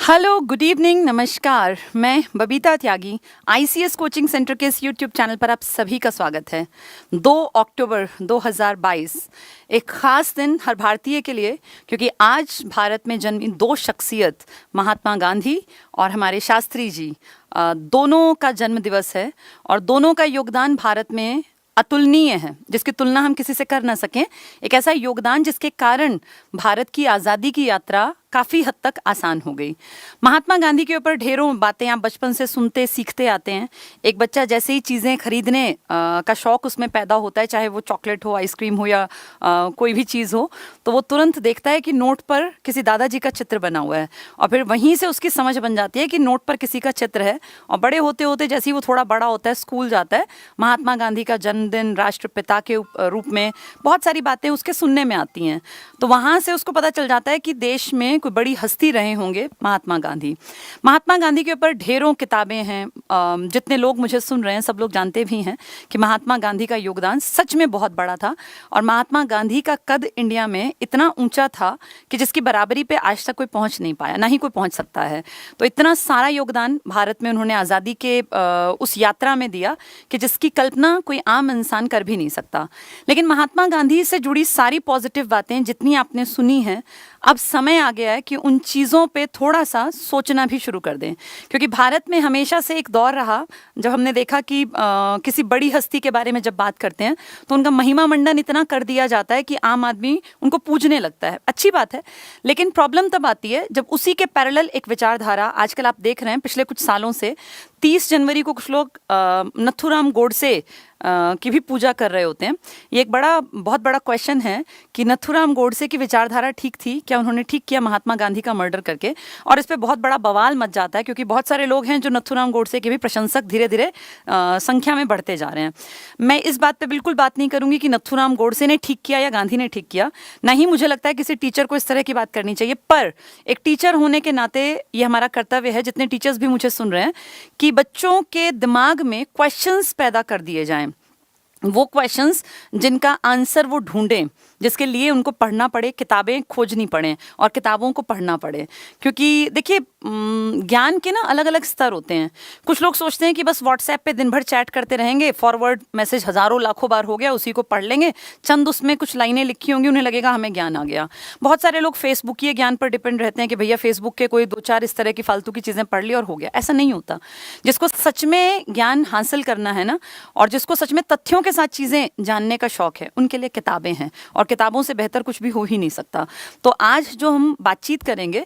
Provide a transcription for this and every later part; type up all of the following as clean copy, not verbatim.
Hello, good evening, नमस्कार। मैं बबीता त्यागी, ICS coaching centre के इस यूट्यूब चैनल पर आप सभी का स्वागत है। 2 अक्टूबर 2022 एक ख़ास दिन हर भारतीय के लिए, क्योंकि आज भारत में जन्मी दो शख्सियत महात्मा गांधी और हमारे शास्त्री जी दोनों का जन्म दिवस है। और दोनों का योगदान भारत में अतुलनीय है, जिसकी तुलना हम किसी से कर ना सकें। एक ऐसा योगदान जिसके कारण भारत की आज़ादी की यात्रा काफ़ी हद तक आसान हो गई। महात्मा गांधी के ऊपर ढेरों बातें आप बचपन से सुनते सीखते आते हैं। एक बच्चा जैसे ही चीज़ें खरीदने का शौक़ उसमें पैदा होता है, चाहे वो चॉकलेट हो, आइसक्रीम हो या कोई भी चीज़ हो, तो वो तुरंत देखता है कि नोट पर किसी दादाजी का चित्र बना हुआ है, और फिर वहीं से उसकी समझ बन जाती है कि नोट पर किसी का चित्र है। और बड़े होते होते जैसे ही वो थोड़ा बड़ा होता है, स्कूल जाता है, महात्मा गांधी का जन्मदिन, राष्ट्रपिता के रूप में बहुत सारी बातें उसके सुनने में आती हैं। तो वहाँ से उसको पता चल जाता है कि देश में कोई बड़ी हस्ती रहे होंगे महात्मा गांधी। महात्मा गांधी के ऊपर ढेरों किताबें हैं। जितने लोग मुझे सुन रहे हैं सब लोग जानते भी हैं कि महात्मा गांधी का योगदान सच में बहुत बड़ा था। और महात्मा गांधी का कद इंडिया में इतना ऊंचा था कि जिसकी बराबरी पे आज तक कोई पहुंच नहीं पाया, ना ही कोई पहुंच सकता है। तो इतना सारा योगदान भारत में उन्होंने आज़ादी के उस यात्रा में दिया कि जिसकी कल्पना कोई आम इंसान कर भी नहीं सकता। लेकिन महात्मा गांधी से जुड़ी सारी पॉजिटिव बातें जितनी आपने सुनी हैं, अब समय आ गया है कि उन चीज़ों पे थोड़ा सा सोचना भी शुरू कर दें। क्योंकि भारत में हमेशा से एक दौर रहा जब हमने देखा कि किसी बड़ी हस्ती के बारे में जब बात करते हैं तो उनका महिमा मंडन इतना कर दिया जाता है कि आम आदमी उनको पूजने लगता है। अच्छी बात है, लेकिन प्रॉब्लम तब आती है जब उसी के पैरेलल एक विचारधारा, आजकल आप देख रहे हैं पिछले कुछ सालों से 30 जनवरी को कुछ लोग नथुराम गोडसे की भी पूजा कर रहे होते हैं। ये एक बहुत बड़ा क्वेश्चन है कि नथुराम गोडसे की विचारधारा ठीक थी क्या? उन्होंने ठीक किया महात्मा गांधी का मर्डर करके? और इस पे बहुत बड़ा बवाल मच जाता है, क्योंकि बहुत सारे लोग हैं जो नथुराम गोडसे के भी प्रशंसक धीरे धीरे संख्या में बढ़ते जा रहे हैं। मैं इस बात पे बिल्कुल बात नहीं करूंगी कि नथुराम गोडसे ने ठीक किया या गांधी ने ठीक किया। नहीं, मुझे लगता है किसी टीचर को इस तरह की बात करनी चाहिए, पर एक टीचर होने के नाते ये हमारा कर्तव्य है, जितने टीचर्स भी मुझे सुन रहे हैं, कि बच्चों के दिमाग में क्वेश्चंस पैदा कर दिए जाएं। वो क्वेश्चंस जिनका आंसर वो ढूंढें, जिसके लिए उनको पढ़ना पड़े, किताबें खोजनी पड़े और किताबों को पढ़ना पड़े। क्योंकि देखिए, ज्ञान के ना अलग अलग स्तर होते हैं। कुछ लोग सोचते हैं कि बस व्हाट्सएप पे दिन भर चैट करते रहेंगे, फॉरवर्ड मैसेज हज़ारों लाखों बार हो गया, उसी को पढ़ लेंगे, चंद उसमें कुछ लाइनें लिखी होंगी, उन्हें लगेगा हमें ज्ञान आ गया। बहुत सारे लोग फेसबुकीय ज्ञान पर डिपेंड रहते हैं कि भैया फेसबुक के कोई 2-4 इस तरह की फालतू की चीज़ें पढ़ ली और हो गया। ऐसा नहीं होता। जिसको सच में ज्ञान हासिल करना है ना, और जिसको सच में तथ्यों के साथ चीज़ें जानने का शौक है, उनके लिए किताबें हैं, और किताबों से बेहतर कुछ भी हो ही नहीं सकता। तो आज जो हम बातचीत करेंगे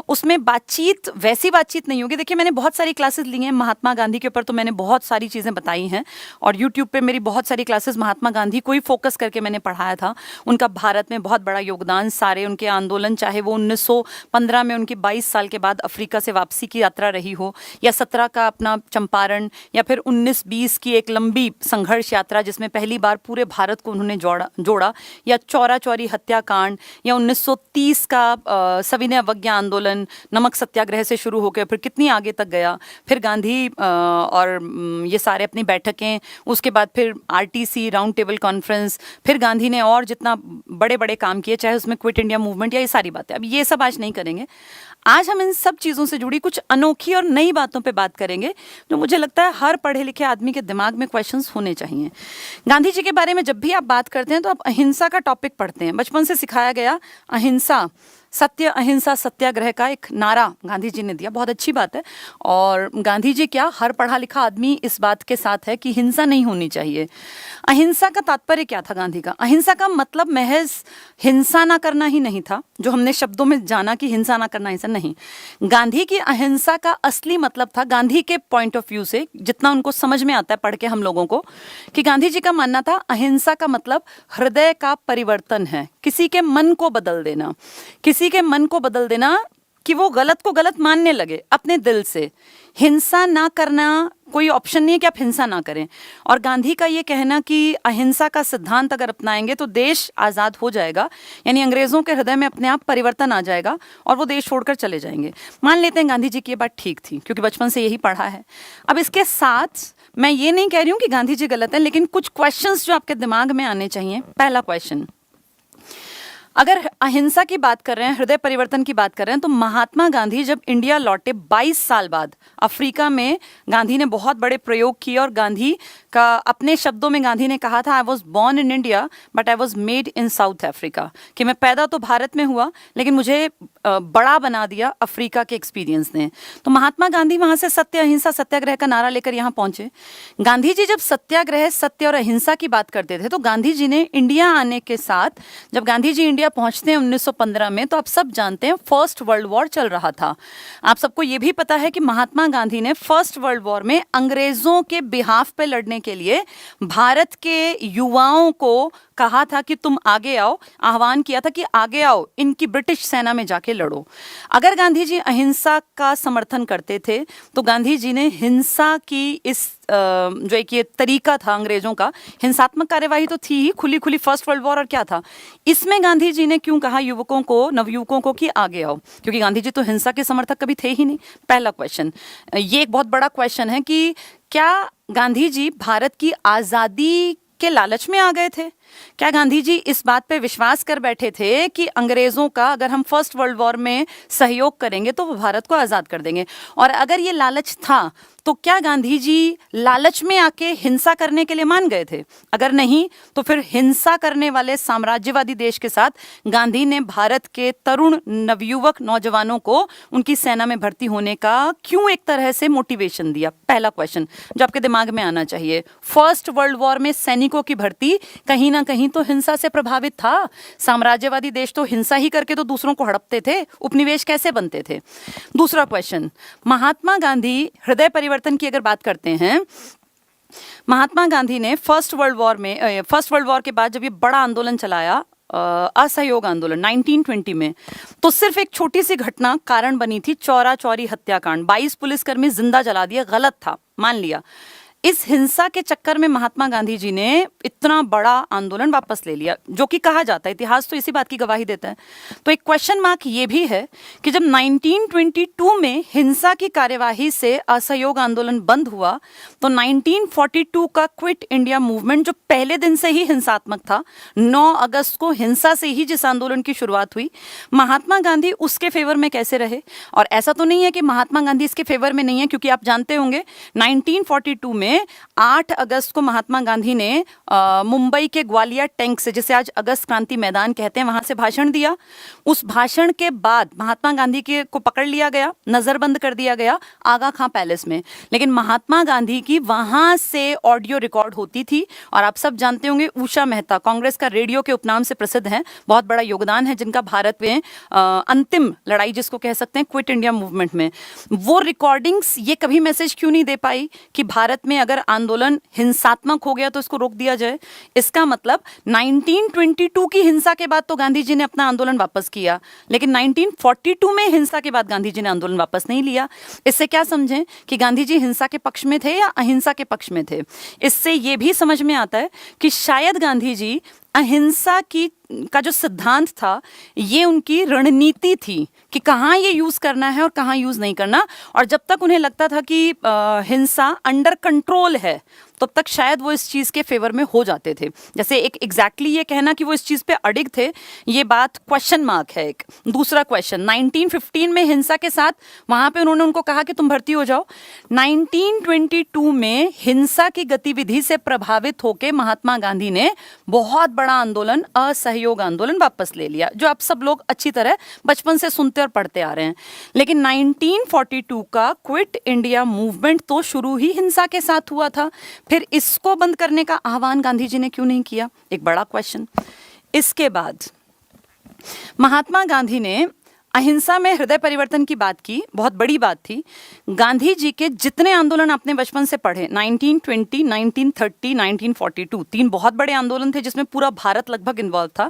उसमें बातचीत वैसी बातचीत नहीं होगी। देखिए, मैंने बहुत सारी क्लासेस ली हैं महात्मा गांधी के ऊपर, तो मैंने बहुत सारी चीज़ें बताई हैं, और यूट्यूब पे मेरी बहुत सारी क्लासेस महात्मा गांधी को ही फोकस करके मैंने पढ़ाया था। उनका भारत में बहुत बड़ा योगदान, सारे उनके आंदोलन, चाहे वो 1915 में उनकी 22 साल के बाद अफ्रीका से वापसी की यात्रा रही हो, या 17 का अपना चंपारण, या फिर 19-20 की एक लंबी संघर्ष यात्रा जिसमें पहली बार पूरे भारत को उन्होंने जोड़ा, या चौरा चौरी हत्याकांड, या 1930 का सविनय अवज्ञा आंदोलन, नमक सत्याग्रह से शुरू होकर फिर कितनी आगे तक गया, फिर गांधी और ये सारे अपनी बैठकें, उसके बाद फिर आरटीसी राउंड टेबल कॉन्फ्रेंस, फिर गांधी ने और जितना बड़े बड़े काम किए, चाहे उसमें क्विट इंडिया मूवमेंट या ये सारी बातें। अब ये सब आज नहीं करेंगे। आज हम इन सब चीज़ों से जुड़ी कुछ अनोखी और नई बातों पे बात करेंगे, जो मुझे लगता है हर पढ़े लिखे आदमी के दिमाग में क्वेश्चंस होने चाहिए। गांधी जी के बारे में जब भी आप बात करते हैं तो आप अहिंसा का टॉपिक पढ़ते हैं। बचपन से सिखाया गया अहिंसा, सत्य अहिंसा सत्याग्रह का एक नारा गांधी जी ने दिया, बहुत अच्छी बात है। और गांधी जी क्या, हर पढ़ा लिखा आदमी इस बात के साथ है कि हिंसा नहीं होनी चाहिए। अहिंसा का तात्पर्य क्या था गांधी का? अहिंसा का मतलब महज हिंसा ना करना ही नहीं था, जो हमने शब्दों में जाना कि हिंसा ना करना, ऐसा नहीं। गांधी की अहिंसा का असली मतलब था, गांधी के पॉइंट ऑफ व्यू से, जितना उनको समझ में आता है पढ़ के हम लोगों को, कि गांधी जी का मानना था अहिंसा का मतलब हृदय का परिवर्तन है, किसी के मन को बदल देना, किसी के मन को बदल देना कि वो गलत को गलत मानने लगे अपने दिल से। हिंसा ना करना कोई ऑप्शन नहीं है कि आप हिंसा ना करें। और गांधी का ये कहना कि अहिंसा का सिद्धांत अगर अपनाएंगे तो देश आज़ाद हो जाएगा, यानी अंग्रेज़ों के हृदय में अपने आप परिवर्तन आ जाएगा और वो देश छोड़कर चले जाएंगे। मान लेते हैं गांधी जी की ये बात ठीक थी, क्योंकि बचपन से यही पढ़ा है। अब इसके साथ मैं ये नहीं कह रही हूँ कि गांधी जी गलत हैं, लेकिन कुछ क्वेश्चंस जो आपके दिमाग में आने चाहिए। पहला क्वेश्चन, अगर अहिंसा की बात कर रहे हैं, हृदय परिवर्तन की बात कर रहे हैं, तो महात्मा गांधी जब इंडिया लौटे 22 साल बाद, अफ्रीका में गांधी ने बहुत बड़े प्रयोग किए और गांधी का अपने शब्दों में गांधी ने कहा था, I was born in India but I was made in south Africa, कि मैं पैदा तो भारत में हुआ लेकिन मुझे बड़ा बना दिया अफ्रीका के एक्सपीरियंस ने। तो महात्मा गांधी वहां से सत्य अहिंसा सत्याग्रह का नारा लेकर यहाँ पहुंचे। गांधी जी जब सत्याग्रह, सत्य और अहिंसा की बात करते थे, तो गांधी जी ने इंडिया आने के साथ, जब गांधी जी इंडिया पहुंचते हैं 1915 में, तो आप सब जानते हैं फर्स्ट वर्ल्ड वॉर चल रहा था। आप सबको ये भी पता है कि महात्मा गांधी ने फर्स्ट वर्ल्ड वॉर में अंग्रेजों के बिहाफ पे लड़ने के लिए भारत के युवाओं को कहा था कि तुम आगे आओ, आह्वान किया था कि आगे आओ, इनकी ब्रिटिश सेना में जाके लड़ो। अगर गांधी जी अहिंसा का समर्थन करते थे तो गांधी जी ने हिंसा की इस जो एक ये तरीका था अंग्रेजों का, हिंसात्मक कार्यवाही तो थी ही, खुली खुली फर्स्ट वर्ल्ड वॉर, और क्या था इसमें गांधी जी ने क्यों कहा युवकों को, नवयुवकों को कि आगे आओ? क्योंकि गांधी जी तो हिंसा के समर्थक कभी थे ही नहीं। पहला क्वेश्चन, ये एक बहुत बड़ा क्वेश्चन है कि क्या गांधी जी भारत की आजादी के लालच में आ गए थे? क्या गांधी जी इस बात पे विश्वास कर बैठे थे कि अंग्रेजों का अगर हम फर्स्ट वर्ल्ड वॉर में सहयोग करेंगे तो वो भारत को आजाद कर देंगे? और अगर ये लालच था तो क्या गांधी जी लालच में आके हिंसा करने के लिए मान गए थे? अगर नहीं तो फिर हिंसा करने वाले साम्राज्यवादी देश के साथ गांधी ने भारत के तरुण नवयुवक नौजवानों को उनकी सेना में भर्ती होने का क्यों एक तरह से मोटिवेशन दिया? पहला क्वेश्चन जो आपके दिमाग में आना चाहिए। फर्स्ट वर्ल्ड वॉर में सैनिकों की भर्ती कहीं ना कहीं तो हिंसा से प्रभावित था। साम्राज्यवादी देश तो हिंसा ही करके तो दूसरों को हड़पते थे, उपनिवेश कैसे बनते थे? दूसरा क्वेश्चन, महात्मा गांधी हृदय परिवर्तन की अगर बात करते हैं, महात्मा गांधी ने फर्स्ट वर्ल्ड वॉर के बाद जब ये बड़ा आंदोलन चलाया, असहयोग आंदोलन 1920 में, तो सिर्फ एक छोटी सी घटना कारण बनी थी, चौरा चौरी हत्याकांड। 22 पुलिसकर्मी जिंदा जला दिए, गलत था, मान लिया। इस हिंसा के चक्कर में महात्मा गांधी जी ने इतना बड़ा आंदोलन वापस ले लिया, जो कि कहा जाता है, इतिहास तो इसी बात की गवाही देता है। तो एक क्वेश्चन मार्क ये भी है कि जब 1922 में हिंसा की कार्यवाही से असहयोग आंदोलन बंद हुआ, तो 1942 का क्विट इंडिया मूवमेंट, जो पहले दिन से ही हिंसात्मक था, 9 अगस्त को हिंसा से ही जिस आंदोलन की शुरुआत हुई, महात्मा गांधी उसके फेवर में कैसे रहे? और ऐसा तो नहीं है कि महात्मा गांधी इसके फेवर में नहीं है, क्योंकि आप जानते होंगे 1942 में 8 अगस्त को महात्मा गांधी ने मुंबई के ग्वालियर टैंक से, जिसे आज अगस्त क्रांति मैदान कहते हैं, वहां से भाषण दिया। उस भाषण के बाद महात्मा गांधी को पकड़ लिया गया, नजरबंद कर दिया गया आगा खां पैलेस में। लेकिन महात्मा गांधी की वहां से ऑडियो रिकॉर्ड होती थी। और आप सब जानते होंगे उषा मेहता, कांग्रेस का रेडियो के उपनाम से प्रसिद्ध हैं, बहुत बड़ा योगदान है जिनका भारत में अंतिम लड़ाई जिसको कह सकते हैं क्विट इंडिया मूवमेंट में। वो रिकॉर्डिंग्स ये कभी मैसेज क्यों नहीं दे पाई कि भारत में अगर आंदोलन हिंसात्मक हो गया तो इसको रोक दिया जाए? इसका मतलब 1922 की हिंसा के बाद तो गांधी जी ने अपना आंदोलन वापस किया, लेकिन 1942 में हिंसा के बाद गांधी जी ने आंदोलन वापस नहीं लिया। इससे क्या समझें कि गांधी जी हिंसा के पक्ष में थे या अहिंसा के पक्ष में थे? इससे यह भी समझ में आता है कि शायद गांधी जी अहिंसा का जो सिद्धांत था, ये उनकी रणनीति थी कि कहाँ ये यूज करना है और कहाँ यूज नहीं करना। और जब तक उन्हें लगता था कि हिंसा अंडर कंट्रोल है, तब तक शायद वो इस चीज के फेवर में हो जाते थे। जैसे एक एग्जैक्टली ये कहना कि वो इस चीज पे अडिग थे, ये बात क्वेश्चन मार्क है। एक दूसरा क्वेश्चन, 1915 में हिंसा के साथ वहां पे उन्होंने उनको कहा कि तुम भर्ती हो जाओ। 1922 में हिंसा की गतिविधि से प्रभावित होकर महात्मा गांधी ने बहुत बड़ा आंदोलन, असहयोग आंदोलन वापस ले लिया, जो आप सब लोग अच्छी तरह बचपन से सुनते और पढ़ते आ रहे हैं। लेकिन 1942 का क्विट इंडिया मूवमेंट तो शुरू ही हिंसा के साथ हुआ था, फिर इसको बंद करने का आह्वान गांधी जी ने क्यों नहीं किया? एक बड़ा क्वेश्चन। इसके बाद महात्मा गांधी ने अहिंसा में हृदय परिवर्तन की बात की, बहुत बड़ी बात थी। गांधी जी के जितने आंदोलन आपने बचपन से पढ़े, 1920, 1930, 1942, 3 बहुत बड़े आंदोलन थे जिसमें पूरा भारत लगभग इन्वॉल्व था।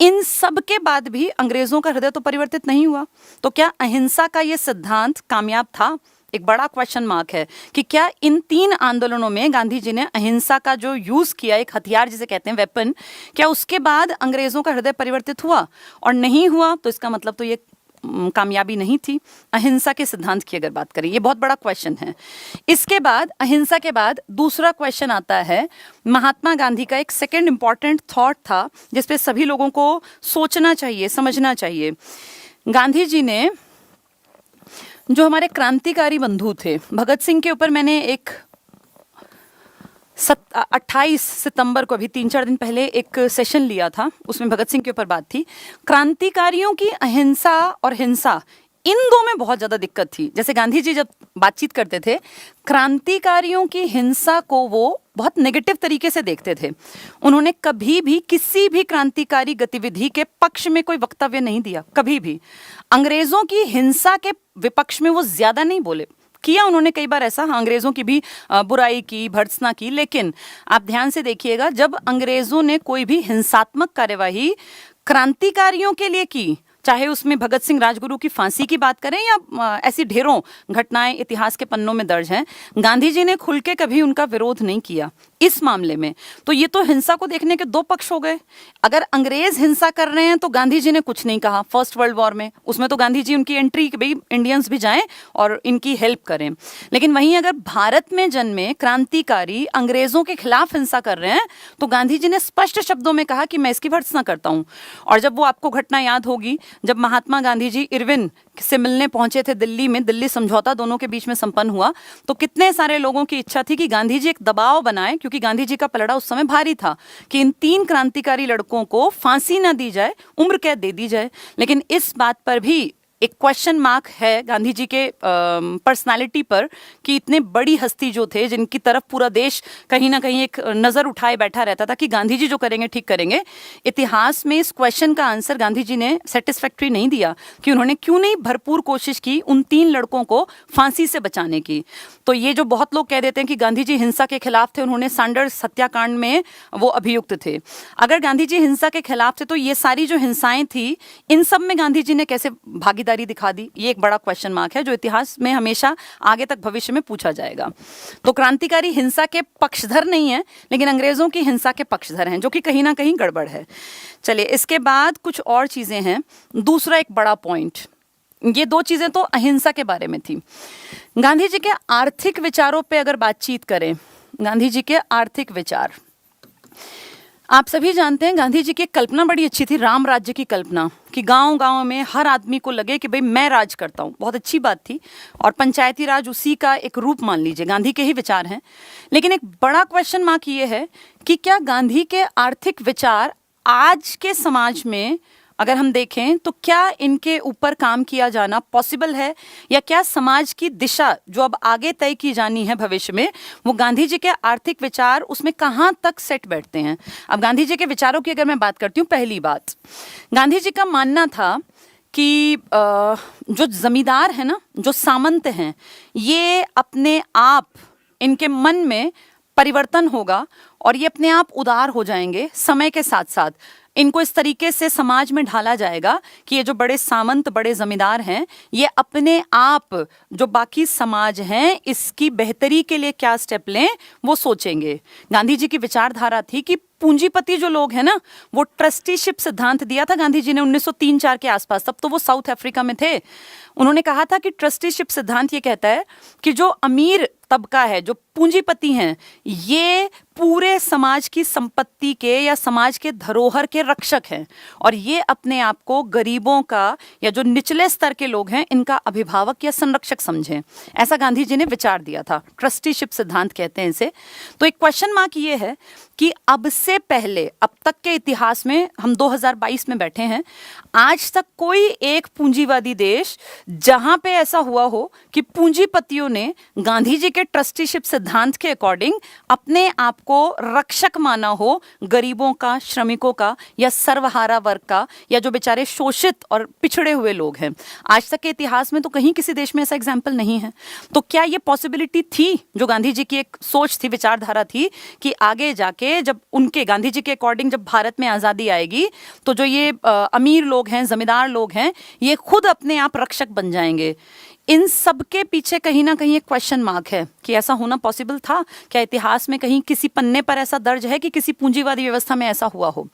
इन सब के बाद भी अंग्रेजों का हृदय तो परिवर्तित नहीं हुआ। तो क्या अहिंसा का ये सिद्धांत कामयाब था? एक बड़ा क्वेश्चन मार्क है कि क्या इन 3 आंदोलनों में गांधी जी ने अहिंसा का जो यूज किया, एक हथियार जिसे कहते हैं वेपन, क्या उसके बाद अंग्रेजों का हृदय परिवर्तित हुआ? और नहीं हुआ तो इसका मतलब तो ये कामयाबी नहीं थी। अहिंसा के सिद्धांत की अगर बात करें, ये बहुत बड़ा क्वेश्चन है। इसके बाद अहिंसा के बाद दूसरा क्वेश्चन आता है, महात्मा गांधी का एक सेकेंड इंपॉर्टेंट थॉट था जिसपे सभी लोगों को सोचना चाहिए, समझना चाहिए। गांधी जी ने जो हमारे क्रांतिकारी बंधु थे, भगत सिंह के ऊपर मैंने एक 28 सितंबर को, अभी 3-4 दिन पहले एक सेशन लिया था, उसमें भगत सिंह के ऊपर बात थी। क्रांतिकारियों की अहिंसा और हिंसा, इन दो में बहुत ज़्यादा दिक्कत थी। जैसे गांधी जी जब बातचीत करते थे, क्रांतिकारियों की हिंसा को वो बहुत नेगेटिव तरीके से देखते थे। उन्होंने कभी भी किसी भी क्रांतिकारी गतिविधि के पक्ष में कोई वक्तव्य नहीं दिया, कभी भी। अंग्रेजों की हिंसा के विपक्ष में वो ज़्यादा नहीं बोले, किया उन्होंने कई बार ऐसा, हाँ, अंग्रेजों की भी बुराई की, भर्त्सना की, लेकिन आप ध्यान से देखिएगा, जब अंग्रेजों ने कोई भी हिंसात्मक कार्यवाही क्रांतिकारियों के लिए की, चाहे उसमें भगत सिंह राजगुरु की फांसी की बात करें या ऐसी ढेरों घटनाएं इतिहास के पन्नों में दर्ज हैं, गांधी जी ने खुल के कभी उनका विरोध नहीं किया इस मामले में। तो ये तो हिंसा को देखने के दो पक्ष हो गए। अगर अंग्रेज हिंसा कर रहे हैं तो गांधी जी ने कुछ नहीं कहा। फर्स्ट वर्ल्ड वॉर में, उसमें तो गांधी जी उनकी एंट्री कि भाई इंडियंस भी जाएं और इनकी हेल्प करें। लेकिन वहीं अगर भारत में जन्मे क्रांतिकारी अंग्रेजों के खिलाफ हिंसा कर रहे हैं तो गांधी जी ने स्पष्ट शब्दों में कहा कि मैं इसकी भर्त्सना करता हूं। और जब वो आपको घटना याद होगी, जब महात्मा गांधी जी इरविन से मिलने पहुंचे थे दिल्ली में, दिल्ली समझौता दोनों के बीच में संपन्न हुआ, तो कितने सारे लोगों की इच्छा थी कि गांधी जी एक दबाव बनाए, क्योंकि गांधी जी का पलड़ा उस समय भारी था कि इन 3 क्रांतिकारी लड़कों को फांसी ना दी जाए, उम्र कैद दे दी जाए। लेकिन इस बात पर भी एक क्वेश्चन मार्क है गांधी जी के पर्सनालिटी पर कि इतने बड़ी हस्ती जो थे, जिनकी तरफ पूरा देश कहीं ना कहीं एक नज़र उठाए बैठा रहता था कि गांधी जी जो करेंगे ठीक करेंगे। इतिहास में इस क्वेश्चन का आंसर गांधी जी ने सेटिस्फैक्ट्री नहीं दिया कि उन्होंने क्यों नहीं भरपूर कोशिश की उन 3 लड़कों को फांसी से बचाने की। तो ये जो बहुत लोग कह देते हैं कि गांधी जी हिंसा के खिलाफ थे, उन्होंने सैंडर्स हत्याकांड में वो अभियुक्त थे। अगर गांधी जी हिंसा के खिलाफ थे तो ये सारी जो हिंसाएं थी, इन सब में गांधी जी ने कैसे भागीदारी दिखा दी? ये एक बड़ा क्वेश्चन मार्क है जो इतिहास में हमेशा आगे तक भविष्य में पूछा जाएगा। तो क्रांतिकारी हिंसा के पक्षधर नहीं है, लेकिन अंग्रेजों की हिंसा के पक्षधर हैं, जो कि कहीं ना कहीं गड़बड़ है। चलिए, इसके बाद कुछ और चीजें हैं। दूसरा एक बड़ा पॉइंट, ये 2 चीजें तो अहिंसा के बारे में थी। गांधी जी के आर्थिक विचारों पे अगर बातचीत करें, गांधी जी के आर्थिक विचार, आप सभी जानते हैं गांधी जी की कल्पना बड़ी अच्छी थी, राम राज्य की कल्पना, कि गांव-गांव में हर आदमी को लगे कि भाई मैं राज करता हूं। बहुत अच्छी बात थी, और पंचायती राज उसी का एक रूप मान लीजिए, गांधी के ही विचार हैं। लेकिन एक बड़ा क्वेश्चन मार्क ये है कि क्या गांधी के आर्थिक विचार आज के समाज में अगर हम देखें तो क्या इनके ऊपर काम किया जाना पॉसिबल है, या क्या समाज की दिशा जो अब आगे तय की जानी है भविष्य में, वो गांधी जी के आर्थिक विचार उसमें कहाँ तक सेट बैठते हैं? अब गांधी जी के विचारों की अगर मैं बात करती हूँ, पहली बात, गांधी जी का मानना था कि जो जमींदार है ना, जो सामंत हैं, ये अपने आप, इनके मन में परिवर्तन होगा और ये अपने आप उदार हो जाएंगे समय के साथ साथ। इनको इस तरीके से समाज में ढाला जाएगा कि ये जो बड़े सामंत, बड़े जमींदार हैं, ये अपने आप जो बाकी समाज हैं इसकी बेहतरी के लिए क्या स्टेप लें वो सोचेंगे। गांधी जी की विचारधारा थी कि पूंजीपति जो लोग हैं ना, वो ट्रस्टीशिप सिद्धांत दिया था गांधी जी ने 1903-4 के आसपास, तब तो वो साउथ अफ्रीका में थे। उन्होंने कहा था कि ट्रस्टीशिप सिद्धांत ये कहता है कि जो अमीर तबका है, जो पूंजीपति हैं, ये पूरे समाज की संपत्ति के या समाज के धरोहर के रक्षक हैं, और ये अपने आप को गरीबों का या जो निचले स्तर के लोग हैं इनका अभिभावक या संरक्षक समझें। ऐसा गांधी जी ने विचार दिया था, ट्रस्टीशिप सिद्धांत कहते हैं इसे। तो एक क्वेश्चन मार्क ये है कि अब से पहले, अब तक के इतिहास में, हम 2022 में बैठे हैं, आज तक कोई एक पूंजीवादी देश जहां पे ऐसा हुआ हो कि पूंजीपतियों ने गांधी जी के ट्रस्टीशिप सिद्धांत के अकॉर्डिंग अपने आप को रक्षक माना हो गरीबों का, श्रमिकों का, या सर्वहारा वर्ग का, या जो बेचारे शोषित और पिछड़े हुए लोग हैं, आज तक के इतिहास में तो कहीं किसी देश में ऐसा एग्जाम्पल नहीं है। तो क्या ये पॉसिबिलिटी थी, जो गांधी जी की एक सोच थी, विचारधारा थी, कि आगे जाके जब उनके, गांधी जी के अकॉर्डिंग, जब भारत में आज़ादी आएगी तो जो ये अमीर लोग हैं, जमींदार लोग हैं, ये खुद अपने आप रक्षक बन जाएंगे? इन सब के पीछे कहीं ना कहीं एक क्वेश्चन मार्क है कि ऐसा होना पॉसिबल था क्या? इतिहास में कहीं किसी पन्ने पर ऐसा दर्ज है कि किसी पूंजीवादी व्यवस्था में ऐसा हुआ हो?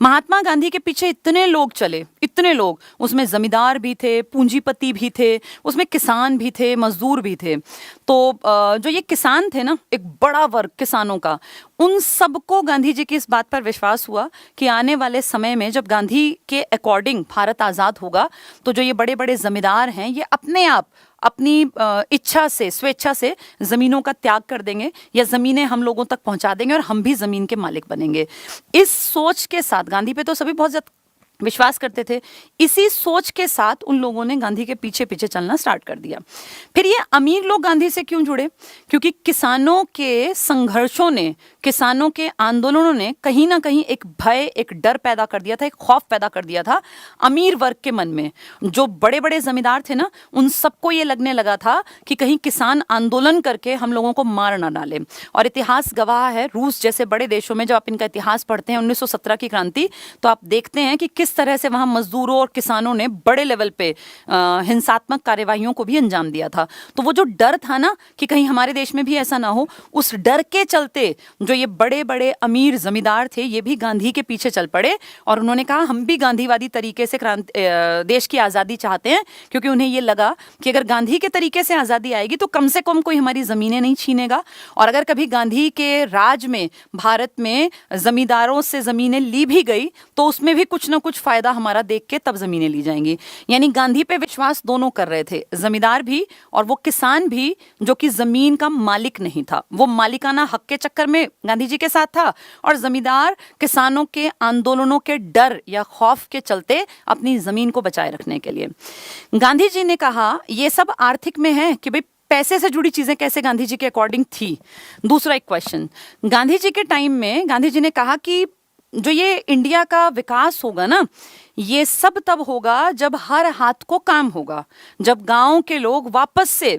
महात्मा गांधी के पीछे इतने लोग चले, इतने लोग, उसमें जमींदार भी थे, पूंजीपति भी थे, उसमें किसान भी थे, मजदूर भी थे। तो जो ये किसान थे ना, एक बड़ा वर्ग किसानों का, उन सबको गांधी जी की इस बात पर विश्वास हुआ कि आने वाले समय में जब गांधी के अकॉर्डिंग भारत आज़ाद होगा तो जो ये बड़े बड़े जमींदार हैं ये अपने आप अपनी इच्छा से, स्वेच्छा से जमीनों का त्याग कर देंगे या जमीनें हम लोगों तक पहुंचा देंगे और हम भी जमीन के मालिक बनेंगे। इस सोच के साथ, गांधी पे तो सभी बहुत ज्यादा विश्वास करते थे, इसी सोच के साथ उन लोगों ने गांधी के पीछे पीछे चलना स्टार्ट कर दिया। फिर ये अमीर लोग गांधी से क्यों जुड़े? क्योंकि किसानों के संघर्षों ने, किसानों के आंदोलनों ने कहीं ना कहीं एक भय, एक डर पैदा कर दिया था, एक खौफ पैदा कर दिया था अमीर वर्ग के मन में। जो बड़े बड़े जमींदार थे ना, उन सबको ये लगने लगा था कि कहीं किसान आंदोलन करके हम लोगों को मार ना डाले। और इतिहास गवाह है, रूस जैसे बड़े देशों में जब आप इनका इतिहास पढ़ते हैं, 1917 की क्रांति, तो आप देखते हैं कि किस तरह से वहां मजदूरों और किसानों ने बड़े लेवल पे हिंसात्मक कार्यवाहियों को भी अंजाम दिया था। तो वो जो डर था ना कि कहीं हमारे देश में भी ऐसा ना हो, उस डर के चलते जो ये बड़े बड़े अमीर जमींदार थे ये भी गांधी के पीछे चल पड़े और उन्होंने कहा हम भी गांधीवादी तरीके से देश की आज़ादी चाहते हैं, क्योंकि उन्हें ये लगा कि अगर गांधी के तरीके से आज़ादी आएगी तो कम से कम कोई हमारी ज़मीनें नहीं छीनेगा, और अगर कभी गांधी के राज में भारत में जमींदारों से ज़मीनें ली भी गई तो उसमें भी कुछ ना कुछ फायदा हमारा देख के तब ज़मीनें ली जाएंगी। यानी गांधी पे विश्वास दोनों कर रहे थे, जमींदार भी और वो किसान भी जो कि ज़मीन का मालिक नहीं था। वो मालिकाना हक के चक्कर में गांधी जी के साथ था, और जमींदार किसानों के आंदोलनों के डर या खौफ के चलते अपनी ज़मीन को बचाए रखने के लिए। गांधी जी ने कहा ये सब आर्थिक में है कि भाई पैसे से जुड़ी चीजें कैसे गांधी जी के अकॉर्डिंग थी। दूसरा एक क्वेश्चन, गांधी जी के टाइम में गांधी जी ने कहा कि जो ये इंडिया का विकास होगा ना, ये सब तब होगा जब हर हाथ को काम होगा, जब गांव के लोग वापस से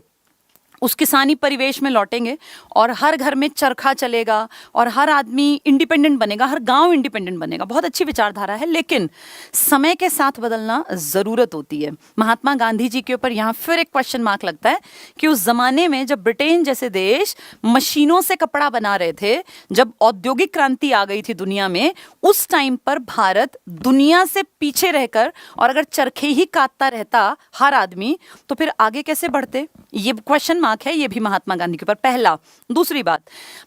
उस किसानी परिवेश में लौटेंगे और हर घर में चरखा चलेगा और हर आदमी इंडिपेंडेंट बनेगा, हर गांव इंडिपेंडेंट बनेगा। बहुत अच्छी विचारधारा है, लेकिन समय के साथ बदलना ज़रूरत होती है। महात्मा गांधी जी के ऊपर यहाँ फिर एक क्वेश्चन मार्क लगता है कि उस जमाने में जब ब्रिटेन जैसे देश मशीनों से कपड़ा बना रहे थे, जब औद्योगिक क्रांति आ गई थी दुनिया में, उस टाइम पर भारत दुनिया से पीछे रहकर और अगर चरखे ही काटता रहता हर आदमी, तो फिर आगे कैसे बढ़ते? ये क्वेश्चन मार्क है, ये भी महात्मा गांधी के ऊपर। पहला। दूसरी बात,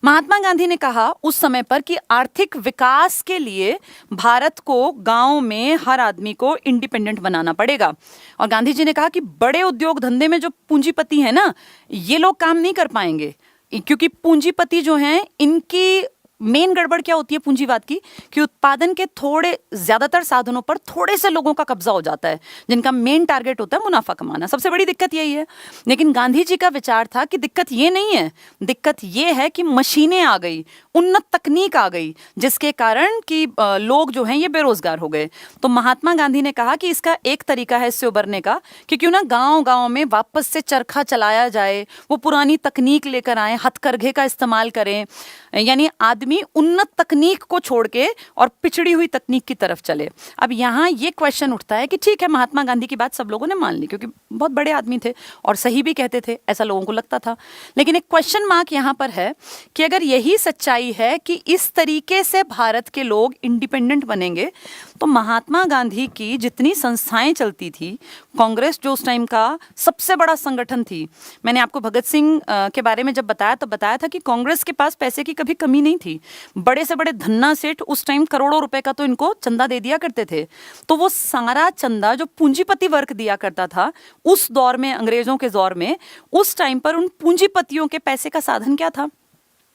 महात्मा गांधी ने कहा उस समय पर कि आर्थिक विकास के लिए भारत को गांव में हर आदमी को इंडिपेंडेंट बनाना पड़ेगा। और गांधी जी ने कहा कि बड़े उद्योग धंधे में जो पूंजीपति है ना, ये लोग काम नहीं कर पाएंगे, क्योंकि पूंजीपति जो हैं इनकी मेन गड़बड़ क्या होती है पूंजीवाद की, कि उत्पादन के थोड़े ज्यादातर साधनों पर थोड़े से लोगों का कब्जा हो जाता है, जिनका मेन टारगेट होता है मुनाफा कमाना। सबसे बड़ी दिक्कत यही है। लेकिन गांधी जी का विचार था कि दिक्कत ये नहीं है, दिक्कत ये है कि मशीनें आ गई, उन्नत तकनीक आ गई, जिसके कारण कि लोग जो हैं ये बेरोजगार हो गए। तो महात्मा गांधी ने कहा कि इसका एक तरीका है इससे उबरने का कि क्यों ना गांव गांव में वापस से चरखा चलाया जाए, वो पुरानी तकनीक लेकर आए, हथकरघे का इस्तेमाल करें, यानी आदमी उन्नत तकनीक को छोड़ के और पिछड़ी हुई तकनीक की तरफ चले। अब यहाँ ये क्वेश्चन उठता है कि ठीक है, महात्मा गांधी की बात सब लोगों ने मान ली क्योंकि बहुत बड़े आदमी थे और सही भी कहते थे, ऐसा लोगों को लगता था। लेकिन एक क्वेश्चन मार्क यहाँ पर है कि अगर यही सच्चाई है कि इस तरीके से भारत के लोग इंडिपेंडेंट बनेंगे, तो महात्मा गांधी की जितनी संस्थाएं चलती थी, कांग्रेस जो उस टाइम का सबसे बड़ा संगठन थी, मैंने आपको भगत सिंह के बारे में जब बताया तो बताया था कि कांग्रेस के पास पैसे की कभी कमी नहीं थी। बड़े से बड़े धन्ना सेठ उस टाइम करोड़ों रुपए का तो इनको चंदा दे दिया करते थे। तो वो सारा चंदा जो पूंजीपति वर्ग दिया करता था उस दौर में, अंग्रेजों के दौर में, उस टाइम पर उन पूंजीपतियों के पैसे का साधन क्या था?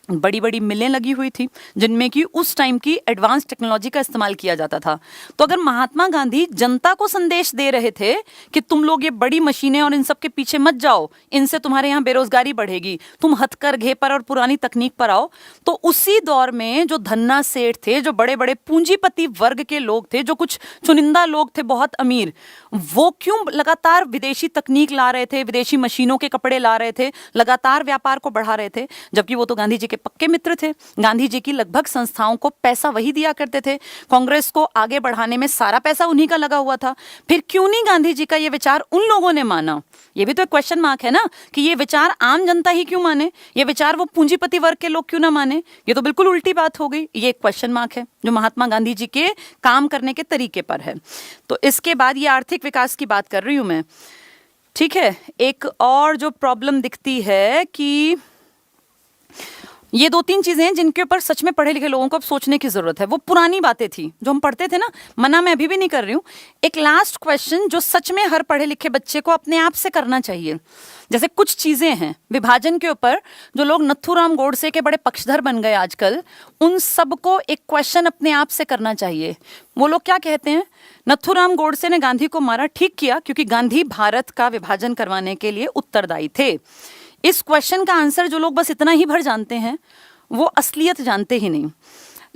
बड़ी बड़ी मिलें लगी हुई थी जिनमें कि उस टाइम की एडवांस टेक्नोलॉजी का इस्तेमाल किया जाता था। तो अगर महात्मा गांधी जनता को संदेश दे रहे थे कि तुम लोग ये बड़ी मशीनें और इन सब के पीछे मत जाओ, इनसे तुम्हारे यहाँ बेरोजगारी बढ़ेगी, तुम हथकरघे पर और पुरानी तकनीक पर आओ, तो उसी दौर में जो धन्ना सेठ थे, जो बड़े बड़े पूंजीपति वर्ग के लोग थे, जो कुछ चुनिंदा लोग थे बहुत अमीर, वो क्यों लगातार विदेशी तकनीक ला रहे थे, विदेशी मशीनों के कपड़े ला रहे थे, लगातार व्यापार को बढ़ा रहे थे, जबकि वो तो गांधी जी के पक्के मित्र थे। गांधी जी की लगभग संस्थाओं को पैसा वही दिया करते थे। कांग्रेस को आगे बढ़ाने में सारा पैसा उन्हीं का लगा हुआ था। फिर क्यों नहीं गांधी जी का ये विचार उन लोगों ने माना? ये भी तो एक क्वेश्चन मार्क है ना, कि ये विचार आम जनता ही क्यों माने, ये विचार वो पूंजीपति वर्ग के लोग क्यों ना माने? ये तो बिल्कुल उल्टी बात हो गई। ये एक क्वेश्चन मार्क है जो महात्मा गांधी जी के काम करने के तरीके पर है। तो इसके बाद ये आर्थिक विकास की बात कर रही हूं मैं, ठीक है। एक और जो प्रॉब्लम दिखती है कि ये 2-3 चीजें हैं जिनके ऊपर सच में पढ़े लिखे लोगों को अब सोचने की जरूरत है। वो पुरानी बातें थी जो हम पढ़ते थे ना, मना मैं अभी भी नहीं कर रही हूं। एक लास्ट क्वेश्चन जो सच में हर पढ़े लिखे बच्चे को अपने आप से करना चाहिए। जैसे कुछ चीजें हैं विभाजन के ऊपर, जो लोग नथुराम गोडसे के बड़े पक्षधर बन गए आजकल, उन सबको एक क्वेश्चन अपने आप से करना चाहिए। वो लोग क्या कहते हैं, नथुराम गोडसे ने गांधी को मारा, ठीक किया, क्योंकि गांधी भारत का विभाजन करवाने के लिए उत्तरदायी थे। इस क्वेश्चन का आंसर जो लोग बस इतना ही भर जानते हैं, वो असलियत जानते ही नहीं।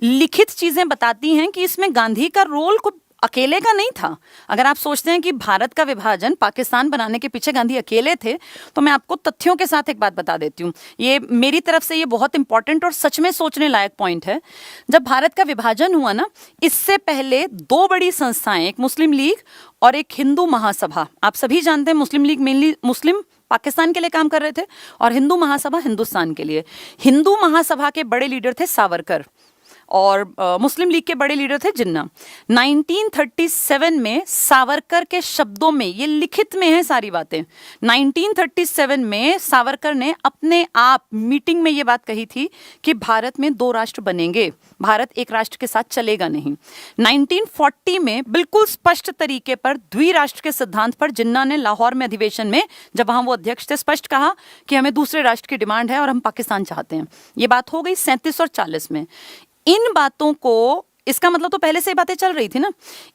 लिखित चीजें बताती हैं कि इसमें गांधी का रोल को अकेले का नहीं था। अगर आप सोचते हैं कि भारत का विभाजन, पाकिस्तान बनाने के पीछे गांधी अकेले थे, तो मैं आपको तथ्यों के साथ एक बात बता देती हूँ। ये मेरी तरफ से ये बहुत इंपॉर्टेंट और सच में सोचने लायक पॉइंट है। जब भारत का विभाजन हुआ ना, इससे पहले 2 बड़ी संस्थाएं, एक मुस्लिम लीग और एक हिंदू महासभा, आप सभी जानते हैं मुस्लिम लीग मेनली मुस्लिम पाकिस्तान के लिए काम कर रहे थे और हिंदू महासभा हिंदुस्तान के लिए। हिंदू महासभा के बड़े लीडर थे सावरकर और मुस्लिम लीग के बड़े लीडर थे जिन्ना। 1937 में सावरकर के शब्दों में, ये लिखित में है सारी बातें, 1937 में सावरकर ने अपने आप मीटिंग में ये बात कही थी कि भारत में 2 राष्ट्र बनेंगे, भारत एक राष्ट्र के साथ चलेगा नहीं। 1940 में बिल्कुल स्पष्ट तरीके पर द्विराष्ट्र के सिद्धांत पर जिन्ना ने लाहौर में अधिवेशन में, जब वहां वो अध्यक्ष थे, स्पष्ट कहा कि हमें दूसरे राष्ट्र की डिमांड है और हम पाकिस्तान चाहते हैं। ये बात हो गई 37 और 40 में। इन बातों को, इसका मतलब तो पहले से ही बातें चल रही थी ना,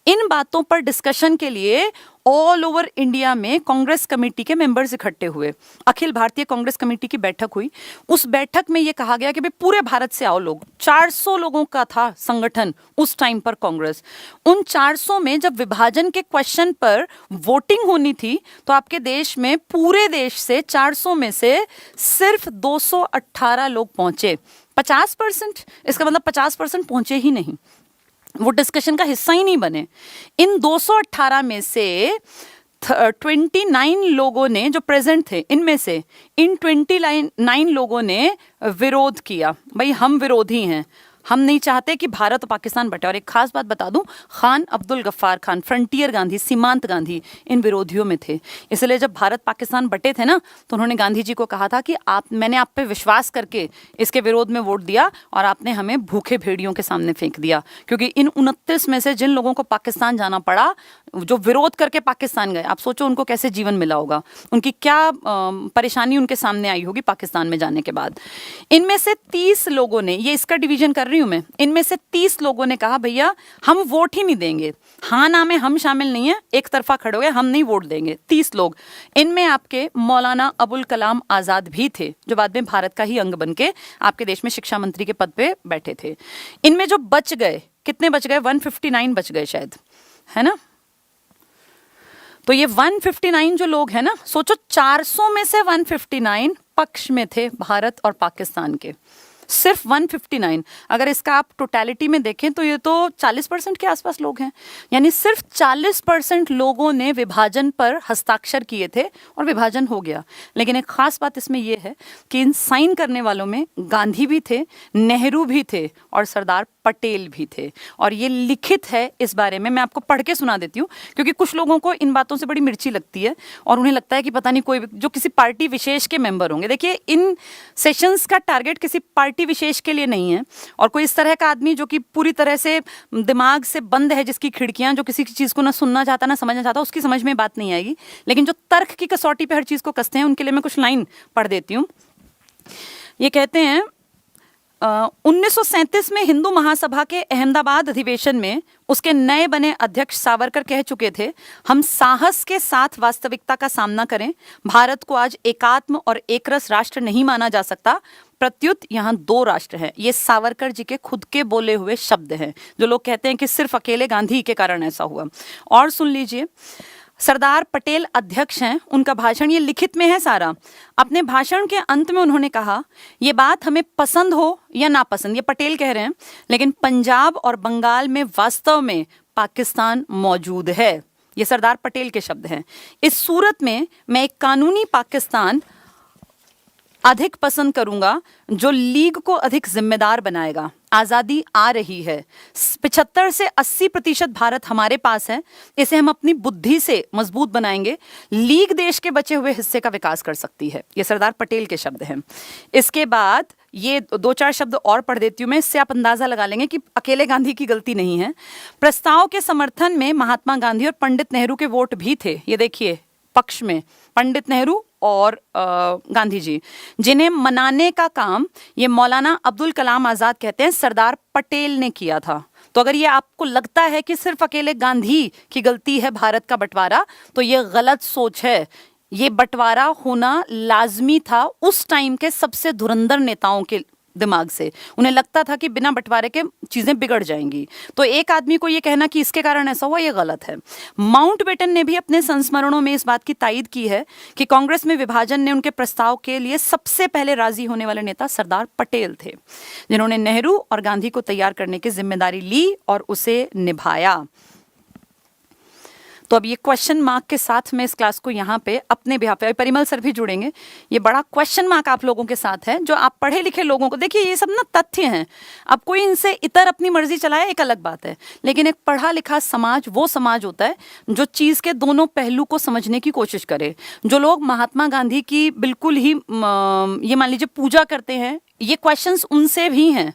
इन बातों पर डिस्कशन के लिए ऑल ओवर इंडिया में कांग्रेस कमेटी के मेंबर्स इकट्ठे हुए। अखिल भारतीय कांग्रेस कमेटी की बैठक हुई। उस बैठक में यह कहा गया कि भाई पूरे भारत से आओ लोग। 400 लोगों का था संगठन उस टाइम पर कांग्रेस। उन 400 में जब विभाजन के क्वेश्चन पर वोटिंग होनी थी, तो आपके देश में, पूरे देश से 400 में से सिर्फ 218 लोग पहुंचे। 50%, इसका मतलब 50% पहुंचे ही नहीं, वो डिस्कशन का हिस्सा ही नहीं बने। इन 218 में से 29 लोगों ने जो प्रेजेंट थे, इनमें से इन 29 लोगों ने विरोध किया। भाई हम विरोधी हैं, हम नहीं चाहते कि भारत और पाकिस्तान बटे। और एक खास बात बता दूं, खान अब्दुल गफ्फार खान, फ्रंटियर गांधी, सीमांत गांधी इन विरोधियों में थे। इसलिए जब भारत पाकिस्तान बटे थे ना, तो उन्होंने गांधी जी को कहा था कि मैंने आप पे विश्वास करके इसके विरोध में वोट दिया और आपने हमें भूखे भेड़ियों के सामने फेंक दिया। क्योंकि इन 29 में से जिन लोगों को पाकिस्तान जाना पड़ा, जो विरोध करके पाकिस्तान गए, आप सोचो उनको कैसे जीवन मिला होगा, उनकी क्या परेशानी उनके सामने आई होगी पाकिस्तान में जाने के बाद। इनमें से 30 लोगों ने, ये इसका डिवीजन कर रही हूं मैं, इनमें से 30 लोगों ने कहा भैया हम वोट ही नहीं देंगे, हाँ ना में हम शामिल नहीं है, एक तरफा खड़े हो गए, हम नहीं वोट देंगे। 30 लोग। इनमें आपके मौलाना अबुल कलाम आजाद भी थे, जो बाद में भारत का ही अंग बन के आपके देश में शिक्षा मंत्री के पद पे बैठे थे। इनमें जो बच गए, कितने बच गए, 159 बच गए शायद, है ना। तो ये 159 जो लोग हैं ना, सोचो 400 में से 159 पक्ष में थे भारत और पाकिस्तान के, सिर्फ 159। अगर इसका आप टोटलिटी में देखें तो ये तो 40% के आसपास लोग हैं। यानी सिर्फ 40% लोगों ने विभाजन पर हस्ताक्षर किए थे और विभाजन हो गया। लेकिन एक खास बात इसमें यह है कि इन साइन करने वालों में गांधी भी थे, नेहरू भी थे और सरदार पटेल भी थे। और ये लिखित है इस बारे में, मैं आपको पढ़ के सुना देती हूँ, क्योंकि कुछ लोगों को इन बातों से बड़ी मिर्ची लगती है और उन्हें लगता है कि पता नहीं कोई जो किसी पार्टी विशेष के मेंबर होंगे। देखिए, इन सेशंस का टारगेट किसी पार्टी विशेष के लिए नहीं है, और कोई इस तरह का आदमी जो कि पूरी तरह से दिमाग से बंद है, जिसकी खिड़कियां, जो किसी चीज को ना सुनना चाहता ना समझना चाहता, उसकी समझ में बात नहीं आएगी। लेकिन जो तर्क की कसौटी पे हर चीज को कसते हैं, उनके लिए मैं कुछ लाइन पढ़ देती हूँ। ये कहते हैं 1937 में हिंदू महासभा के अहमदाबाद अधिवेशन में उसके नए बने अध्यक्ष सावरकर कह चुके थे, हम साहस के साथ वास्तविकता का सामना करें। भारत को आज एकात्म और एकरस राष्ट्र नहीं माना जा सकता, प्रत्युत यहाँ 2 राष्ट्र हैं। ये सावरकर जी के खुद के बोले हुए शब्द हैं, जो लोग कहते हैं कि सिर्फ अकेले गांधी के कारण ऐसा हुआ। और सुन लीजिए, सरदार पटेल अध्यक्ष हैं, उनका भाषण ये लिखित में है सारा। अपने भाषण के अंत में उन्होंने कहा, ये बात हमें पसंद हो या ना पसंद, ये पटेल कह रहे हैं, लेकिन पंजाब और बंगाल में वास्तव में पाकिस्तान मौजूद है। ये सरदार पटेल के शब्द हैं। इस सूरत में मैं एक कानूनी पाकिस्तान अधिक पसंद करूंगा जो लीग को अधिक जिम्मेदार बनाएगा। आज़ादी आ रही है, 75 से 80% भारत हमारे पास है, इसे हम अपनी बुद्धि से मजबूत बनाएंगे। लीग देश के बचे हुए हिस्से का विकास कर सकती है। ये सरदार पटेल के शब्द हैं। इसके बाद ये 2-4 शब्द और पढ़ देती हूँ मैं, इससे आप अंदाजा लगा लेंगे कि अकेले गांधी की गलती नहीं है। प्रस्ताव के समर्थन में महात्मा गांधी और पंडित नेहरू के वोट भी थे। ये देखिए, पक्ष में पंडित नेहरू और गांधी जी, जिन्हें मनाने का काम ये मौलाना अब्दुल कलाम आज़ाद कहते हैं सरदार पटेल ने किया था। तो अगर ये आपको लगता है कि सिर्फ अकेले गांधी की गलती है भारत का बंटवारा, तो ये गलत सोच है। ये बंटवारा होना लाजमी था उस टाइम के सबसे धुरंधर नेताओं के दिमाग से। उन्हें लगता था कि बिना बंटवारे के चीजें बिगड़ जाएंगी। तो एक आदमी को ये कहना कि इसके कारण ऐसा हुआ, ये गलत है। माउंटबेटन ने भी अपने संस्मरणों में इस बात की तायद की है कि कांग्रेस में विभाजन ने उनके प्रस्ताव के लिए सबसे पहले राजी होने वाले नेता सरदार पटेल थे, जिन्होंने नेहरू और गांधी को तैयार करने की जिम्मेदारी ली और उसे निभाया। तो अब ये क्वेश्चन मार्क के साथ में इस क्लास को यहाँ पे अपने बिहाफ पे, परिमल सर भी जुड़ेंगे, ये बड़ा क्वेश्चन मार्क आप लोगों के साथ है जो आप पढ़े लिखे लोगों को, देखिए ये सब ना तथ्य हैं। अब कोई इनसे इतर अपनी मर्जी चलाए एक अलग बात है, लेकिन एक पढ़ा लिखा समाज वो समाज होता है जो चीज़ के दोनों पहलू को समझने की कोशिश करे। जो लोग महात्मा गांधी की बिल्कुल ही ये मान लीजिए पूजा करते हैं, ये क्वेश्चंस उनसे भी हैं।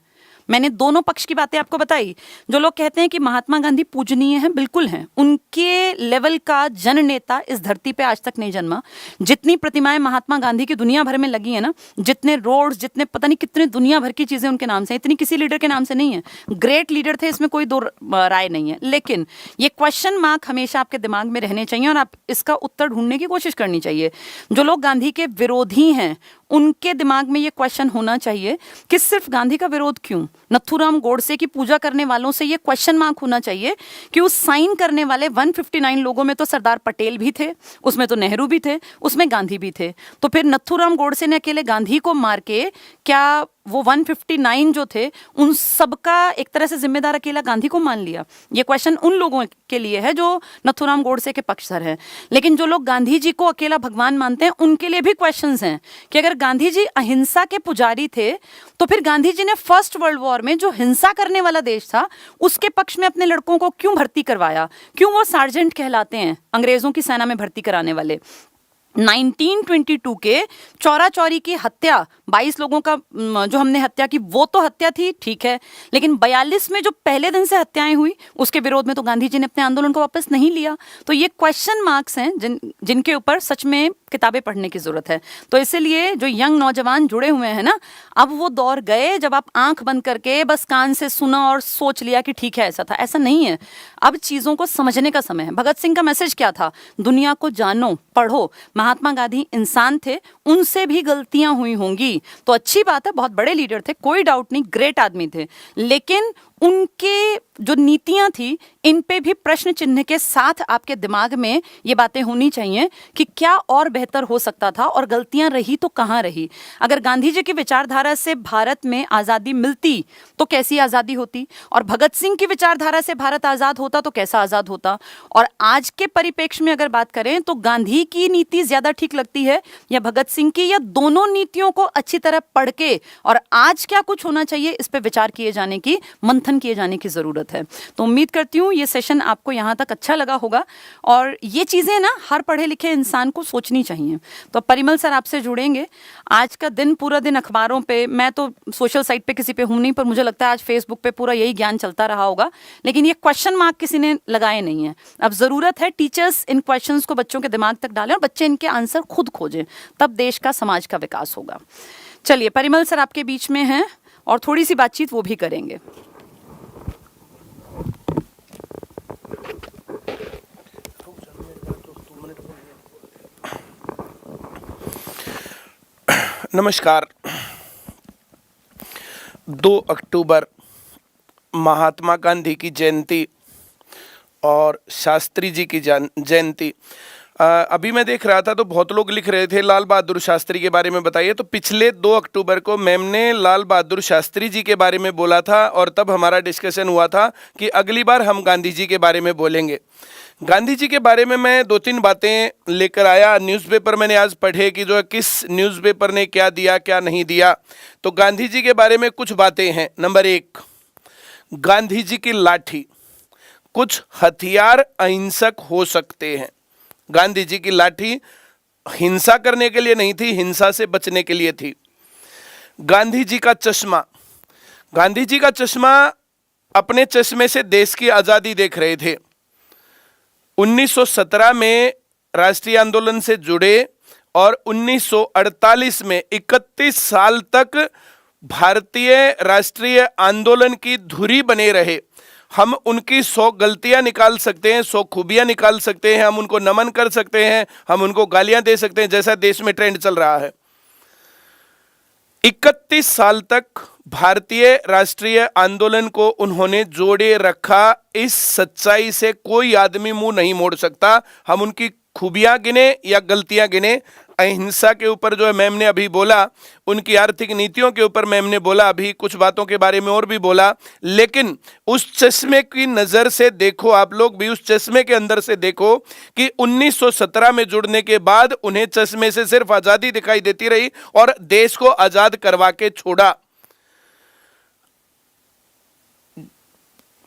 मैंने दोनों पक्ष की बातें आपको बताई। जो लोग कहते हैं कि महात्मा गांधी पूजनीय हैं, बिल्कुल हैं, उनके लेवल का जन नेता इस धरती पे आज तक नहीं जन्मा। जितनी प्रतिमाएं महात्मा गांधी की दुनिया भर में लगी है ना, जितने रोड्स, जितने पता नहीं कितने दुनिया भर की चीजें उनके नाम से, इतनी किसी लीडर के नाम से नहीं है। ग्रेट लीडर थे, इसमें कोई दो राय नहीं है, लेकिन ये क्वेश्चन मार्क हमेशा आपके दिमाग में रहने चाहिए और आप इसका उत्तर ढूंढने की कोशिश करनी चाहिए। जो लोग गांधी के विरोधी हैं उनके दिमाग में ये क्वेश्चन होना चाहिए कि सिर्फ गांधी का विरोध क्यों। नथुराम गोडसे की पूजा करने वालों से ये क्वेश्चन मार्क होना चाहिए कि उस साइन करने वाले 159 लोगों में तो सरदार पटेल भी थे, उसमें तो नेहरू भी थे, उसमें गांधी भी थे। तो फिर नथुराम गोडसे ने अकेले गांधी को मार के क्या वो 159 जो थे उन सबका एक तरह से जिम्मेदार अकेला गांधी को मान लिया? ये क्वेश्चन उन लोगों के लिए है जो नथुराम गोडसे के पक्षधर हैं। लेकिन जो लोग गांधी जी को अकेला भगवान मानते हैं उनके लिए भी क्वेश्चंस हैं कि अगर गांधी जी अहिंसा के पुजारी थे तो फिर गांधी जी ने फर्स्ट वर्ल्ड वॉर में जो हिंसा करने वाला देश था उसके पक्ष में अपने लड़कों को क्यों भर्ती करवाया? क्यों वो सार्जेंट कहलाते हैं अंग्रेजों की सेना में भर्ती कराने वाले? 1922 के चौरा चौरी की हत्या, 22 लोगों का जो हमने हत्या की वो तो हत्या थी, ठीक है, लेकिन 42 में जो पहले दिन से हत्याएं हुई उसके विरोध में तो गांधी जी ने अपने आंदोलन को वापस नहीं लिया। तो ये क्वेश्चन मार्क्स हैं जिनके ऊपर सच में किताबें पढ़ने की जरूरत है। तो इसीलिए जो यंग नौजवान जुड़े हुए हैं ना, अब वो दौर गए जब आप आंख बंद करके बस कान से सुना और सोच लिया कि ठीक है ऐसा था। ऐसा नहीं है, अब चीजों को समझने का समय है। भगत सिंह का मैसेज क्या था? दुनिया को जानो, पढ़ो। महात्मा गांधी इंसान थे, उनसे भी गलतियां हुई होंगी, तो अच्छी बात है, बहुत बड़े लीडर थे, कोई डाउट नहीं, ग्रेट आदमी थे, लेकिन उनके जो नीतियां थी इन पे भी प्रश्न चिन्ह के साथ आपके दिमाग में ये बातें होनी चाहिए कि क्या और बेहतर हो सकता था और गलतियां रही तो कहाँ रही। अगर गांधी जी की विचारधारा से भारत में आज़ादी मिलती तो कैसी आज़ादी होती, और भगत सिंह की विचारधारा से भारत आज़ाद होता तो कैसा आज़ाद होता। और आज के परिप्रेक्ष्य में अगर बात करें तो गांधी की नीति ज़्यादा ठीक लगती है या भगत सिंह की, या दोनों नीतियों को अच्छी तरह पढ़ के और आज क्या कुछ होना चाहिए इस पर विचार किए जाने की, मंथन किए जाने की ज़रूरत है। तो उम्मीद करती हूँ ये सेशन आपको यहाँ तक अच्छा लगा होगा और ये चीज़ें ना हर पढ़े लिखे इंसान को सोचनी चाहिए। तो परिमल सर आपसे जुड़ेंगे। आज का दिन पूरा दिन अखबारों पे, मैं तो सोशल साइट पे किसी पे हूँ नहीं, पर मुझे लगता है आज फेसबुक पे पूरा यही ज्ञान चलता रहा होगा, लेकिन ये क्वेश्चन मार्क किसी ने लगाए नहीं है। अब ज़रूरत है टीचर्स इन क्वेश्चंस को बच्चों के दिमाग तक डालें और बच्चे इनके आंसर खुद खोजें, तब देश का, समाज का विकास होगा। चलिए, परिमल सर आपके बीच में हैं और थोड़ी सी बातचीत वो भी करेंगे। नमस्कार। 2 अक्टूबर महात्मा गांधी की जयंती और शास्त्री जी की जयंती। अभी मैं देख रहा था तो बहुत लोग लिख रहे थे लाल बहादुर शास्त्री के बारे में बताइए। तो पिछले 2 अक्टूबर को मैम ने लाल बहादुर शास्त्री जी के बारे में बोला था और तब हमारा डिस्कशन हुआ था कि अगली बार हम गांधी जी के बारे में बोलेंगे। गांधी जी के बारे में मैं 2-3 बातें लेकर आया। न्यूज़पेपर मैंने आज पढ़े कि जो है किस न्यूज़पेपर ने क्या दिया क्या नहीं दिया। तो गांधी जी के बारे में कुछ बातें हैं। नंबर 1, गांधी जी की लाठी, कुछ हथियार अहिंसक हो सकते हैं। गांधी जी की लाठी हिंसा करने के लिए नहीं थी, हिंसा से बचने के लिए थी। गांधी जी का चश्मा, गांधी जी का चश्मा अपने चश्मे से देश की आजादी देख रहे थे। 1917 में राष्ट्रीय आंदोलन से जुड़े और 1948 में 31 साल तक भारतीय राष्ट्रीय आंदोलन की धुरी बने रहे। हम उनकी 100 गलतियां निकाल सकते हैं, 100 खूबियां निकाल सकते हैं, हम उनको नमन कर सकते हैं, हम उनको गालियां दे सकते हैं, जैसा देश में ट्रेंड चल रहा है। 31 साल तक भारतीय राष्ट्रीय आंदोलन को उन्होंने जोड़े रखा। इस सच्चाई से कोई आदमी मुंह नहीं मोड़ सकता। हम उनकी खूबियां गिने या गलतियां गिने। अहिंसा के ऊपर जो है मैम ने अभी बोला, उनकी आर्थिक नीतियों के ऊपर मैम ने बोला, अभी कुछ बातों के बारे में और भी बोला। लेकिन उस चश्मे की नजर से देखो, आप लोग भी उस चश्मे के अंदर से देखो कि 1917 में जुड़ने के बाद उन्हें चश्मे से सिर्फ आजादी दिखाई देती रही और देश को आजाद करवा के छोड़ा।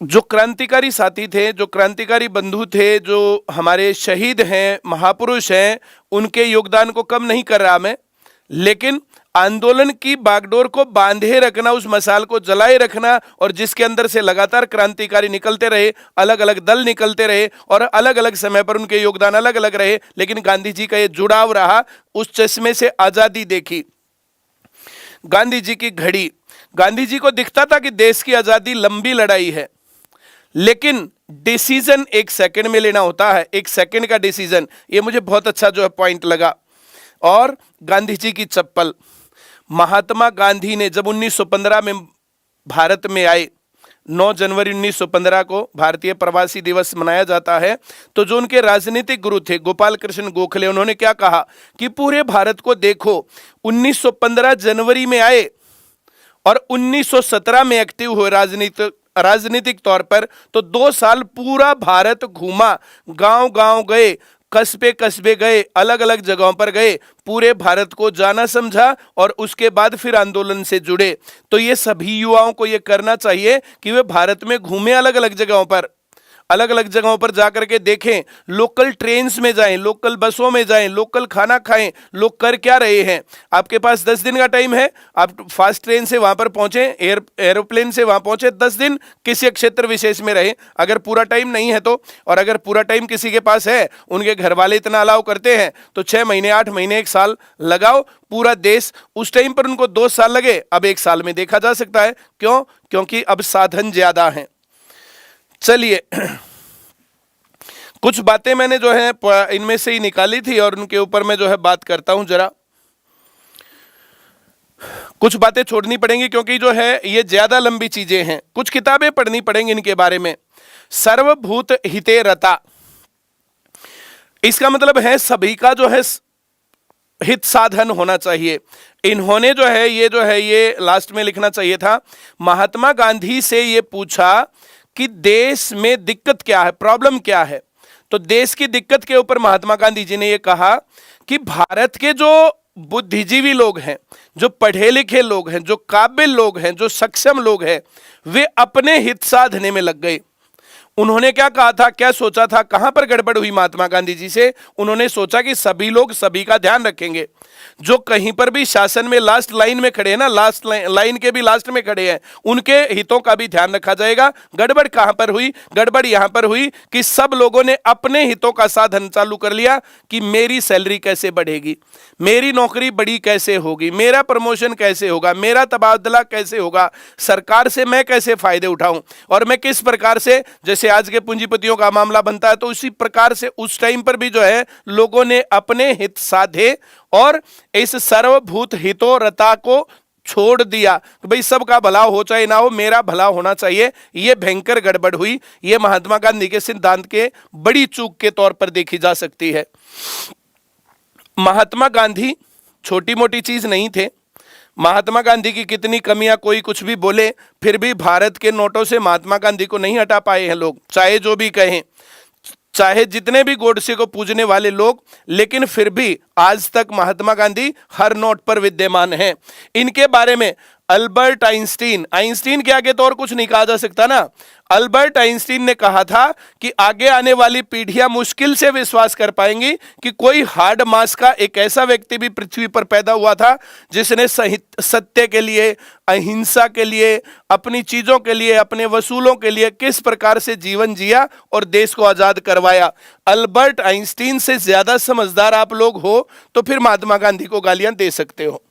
जो क्रांतिकारी साथी थे, जो क्रांतिकारी बंधु थे, जो हमारे शहीद हैं, महापुरुष हैं, उनके योगदान को कम नहीं कर रहा मैं, लेकिन आंदोलन की बागडोर को बांधे रखना, उस मसाल को जलाए रखना, और जिसके अंदर से लगातार क्रांतिकारी निकलते रहे, अलग अलग दल निकलते रहे और अलग अलग समय पर उनके योगदान अलग अलग रहे, लेकिन गांधी जी का ये जुड़ाव रहा। उस चश्मे से आजादी देखी। गांधी जी की घड़ी, गांधी जी को दिखता था कि देश की आजादी लंबी लड़ाई है, लेकिन डिसीजन 1 सेकंड में लेना होता है। 1 सेकंड का डिसीजन, ये मुझे बहुत अच्छा जो है पॉइंट लगा। और गांधी जी की चप्पल, महात्मा गांधी ने जब 1915 में भारत में आए, 9 जनवरी 1915 को भारतीय प्रवासी दिवस मनाया जाता है, तो जो उनके राजनीतिक गुरु थे गोपाल कृष्ण गोखले, उन्होंने क्या कहा कि पूरे भारत को देखो, 1915 जनवरी में आए और 1917 में एक्टिव हुए राजनीतिक तौर पर, तो 2 साल पूरा भारत घूमा, गांव गांव गए, कस्बे कस्बे गए, अलग अलग जगहों पर गए, पूरे भारत को जाना समझा और उसके बाद फिर आंदोलन से जुड़े। तो ये सभी युवाओं को ये करना चाहिए कि वे भारत में घूमें, अलग अलग जगहों पर जाकर के देखें, लोकल ट्रेन्स में जाएं, लोकल बसों में जाएं, लोकल खाना खाएं, लोग कर क्या रहे हैं। आपके पास 10 दिन का टाइम है, आप फास्ट ट्रेन से वहां पर पहुंचे, एरोप्लेन से वहां पहुंचे, 10 दिन किसी क्षेत्र विशेष में रहे, अगर पूरा टाइम नहीं है तो। और अगर पूरा टाइम किसी के पास है, उनके घर वाले इतना अलाउ करते हैं, तो 6 महीने, 8 महीने, 1 साल लगाओ पूरा देश। उस टाइम पर उनको 2 साल लगे, अब 1 साल में देखा जा सकता है। क्यों? क्योंकि अब साधन ज्यादा हैं। चलिए, कुछ बातें मैंने जो है इनमें से ही निकाली थी और उनके ऊपर मैं जो है बात करता हूं। जरा कुछ बातें छोड़नी पड़ेंगी क्योंकि जो है ये ज्यादा लंबी चीजें हैं, कुछ किताबें पढ़नी पड़ेंगी इनके बारे में। सर्वभूत हिते रता, इसका मतलब है सभी का जो है हित साधन होना चाहिए। इन्होंने जो है ये लास्ट में लिखना चाहिए था। महात्मा गांधी से ये पूछा कि देश में दिक्कत क्या है, प्रॉब्लम क्या है। तो देश की दिक्कत के ऊपर महात्मा गांधी जी ने ये कहा कि भारत के जो बुद्धिजीवी लोग हैं, जो पढ़े लिखे लोग हैं, जो काबिल लोग हैं, जो सक्षम लोग हैं, वे अपने हित साधने में लग गए। उन्होंने क्या कहा था, क्या सोचा था, कहां पर गड़बड़ हुई महात्मा गांधी जी से? उन्होंने सोचा कि सभी लोग सभी का ध्यान रखेंगे। जो कहीं पर भी शासन में लास्ट लाइन में खड़े हैं ना, लास्ट लाइन के भी लास्ट में खड़े हैं, उनके हितों का भी ध्यान रखा जाएगा। गड़बड़ कहां पर हुई? गड़बड़ यहां पर हुई कि सब लोगों ने अपने हितों का साधन चालू कर लिया कि मेरी सैलरी कैसे बढ़ेगी, मेरी नौकरी बड़ी कैसे होगी, मेरा प्रमोशन कैसे होगा, मेरा तबादला कैसे होगा, सरकार से मैं कैसे फायदे उठाऊं, और मैं किस प्रकार से, जैसे आज के पूंजीपतियों का मामला बनता है, तो उसी प्रकार से उस टाइम पर भी जो है लोगों ने अपने हित साधे और इस सर्वभूत हितोरता को छोड़ दिया कि भाई सबका भला हो चाहे ना हो, मेरा भला होना चाहिए, ये भयंकर गड़बड़ हुई। ये महात्मा गांधी के सिद्धांत के बड़ी चूक के तौर पर देखी जा सकती है। महात्मा गांधी छोटी मोटी चीज नहीं थे। महात्मा गांधी की कितनी कमियां कोई कुछ भी बोले, फिर भी भारत के नोटों से महात्मा गांधी को नहीं हटा पाए हैं लोग, चाहे जो भी कहें, चाहे जितने भी गोडसे को पूजने वाले लोग, लेकिन फिर भी आज तक महात्मा गांधी हर नोट पर विद्यमान हैं। इनके बारे में अल्बर्ट आइंस्टीन, आइंस्टीन के आगे तो और कुछ नहीं कहा जा सकता ना, अल्बर्ट आइंस्टीन ने कहा था कि आगे आने वाली पीढ़ियां मुश्किल से विश्वास कर पाएंगी कि कोई हार्ड मास का एक ऐसा व्यक्ति भी पृथ्वी पर पैदा हुआ था जिसने सत्य के लिए, अहिंसा के लिए, अपनी चीजों के लिए, अपने वसूलों के लिए किस प्रकार से जीवन जिया और देश को आजाद करवाया। अल्बर्ट आइंस्टीन से ज्यादा समझदार आप लोग हो तो फिर महात्मा गांधी को गालियां दे सकते हो।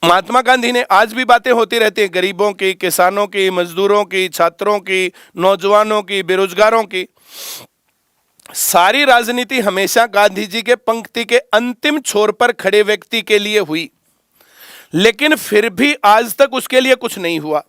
महात्मा गांधी ने, आज भी बातें होती रहती हैं गरीबों की, किसानों की, मजदूरों की, छात्रों की, नौजवानों की, बेरोजगारों की। सारी राजनीति हमेशा गांधी जी के पंक्ति के अंतिम छोर पर खड़े व्यक्ति के लिए हुई, लेकिन फिर भी आज तक उसके लिए कुछ नहीं हुआ।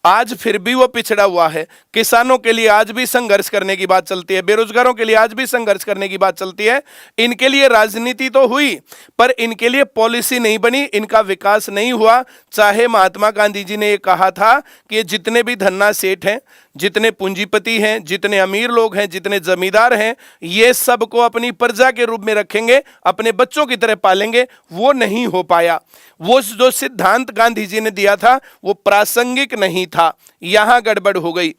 आज फिर भी वो पिछड़ा हुआ है। किसानों के लिए आज भी संघर्ष करने की बात चलती है, बेरोजगारों के लिए आज भी संघर्ष करने की बात चलती है। इनके लिए राजनीति तो हुई, पर इनके लिए पॉलिसी नहीं बनी, इनका विकास नहीं हुआ। चाहे महात्मा गांधी जी ने ये कहा था कि ये जितने भी धन्ना सेठ हैं, जितने पूंजीपति हैं, जितने अमीर लोग हैं, जितने जमींदार हैं, ये सबको अपनी प्रजा के रूप में रखेंगे, अपने बच्चों की तरह पालेंगे, वो नहीं हो पाया। वो जो सिद्धांत गांधी जी ने दिया था वो प्रासंगिक नहीं था, यहां गड़बड़ हो गई।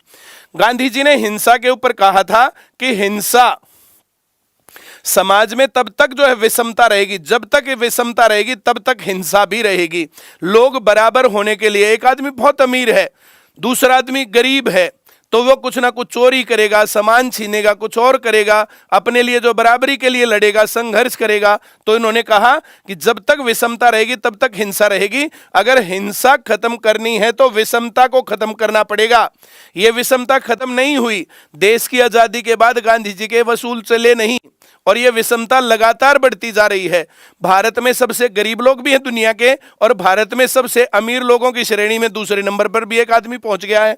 गांधी जी ने हिंसा के ऊपर कहा था कि हिंसा समाज में तब तक जो है विषमता रहेगी, जब तक ये विषमता रहेगी तब तक हिंसा भी रहेगी। लोग बराबर होने के लिए, एक आदमी बहुत अमीर है, दूसरा आदमी गरीब है, तो वो कुछ ना कुछ चोरी करेगा, सामान छीनेगा, कुछ और करेगा, अपने लिए जो बराबरी के लिए लड़ेगा, संघर्ष करेगा। तो इन्होंने कहा कि जब तक विषमता रहेगी तब तक हिंसा रहेगी। अगर हिंसा खत्म करनी है तो विषमता को खत्म करना पड़ेगा। ये विषमता खत्म नहीं हुई, देश की आजादी के बाद गांधी जी के वसूल चले नहीं, और ये विषमता लगातार बढ़ती जा रही है। भारत में सबसे गरीब लोग भी हैं दुनिया के, और भारत में सबसे अमीर लोगों की श्रेणी में दूसरे नंबर पर भी एक आदमी पहुंच गया है।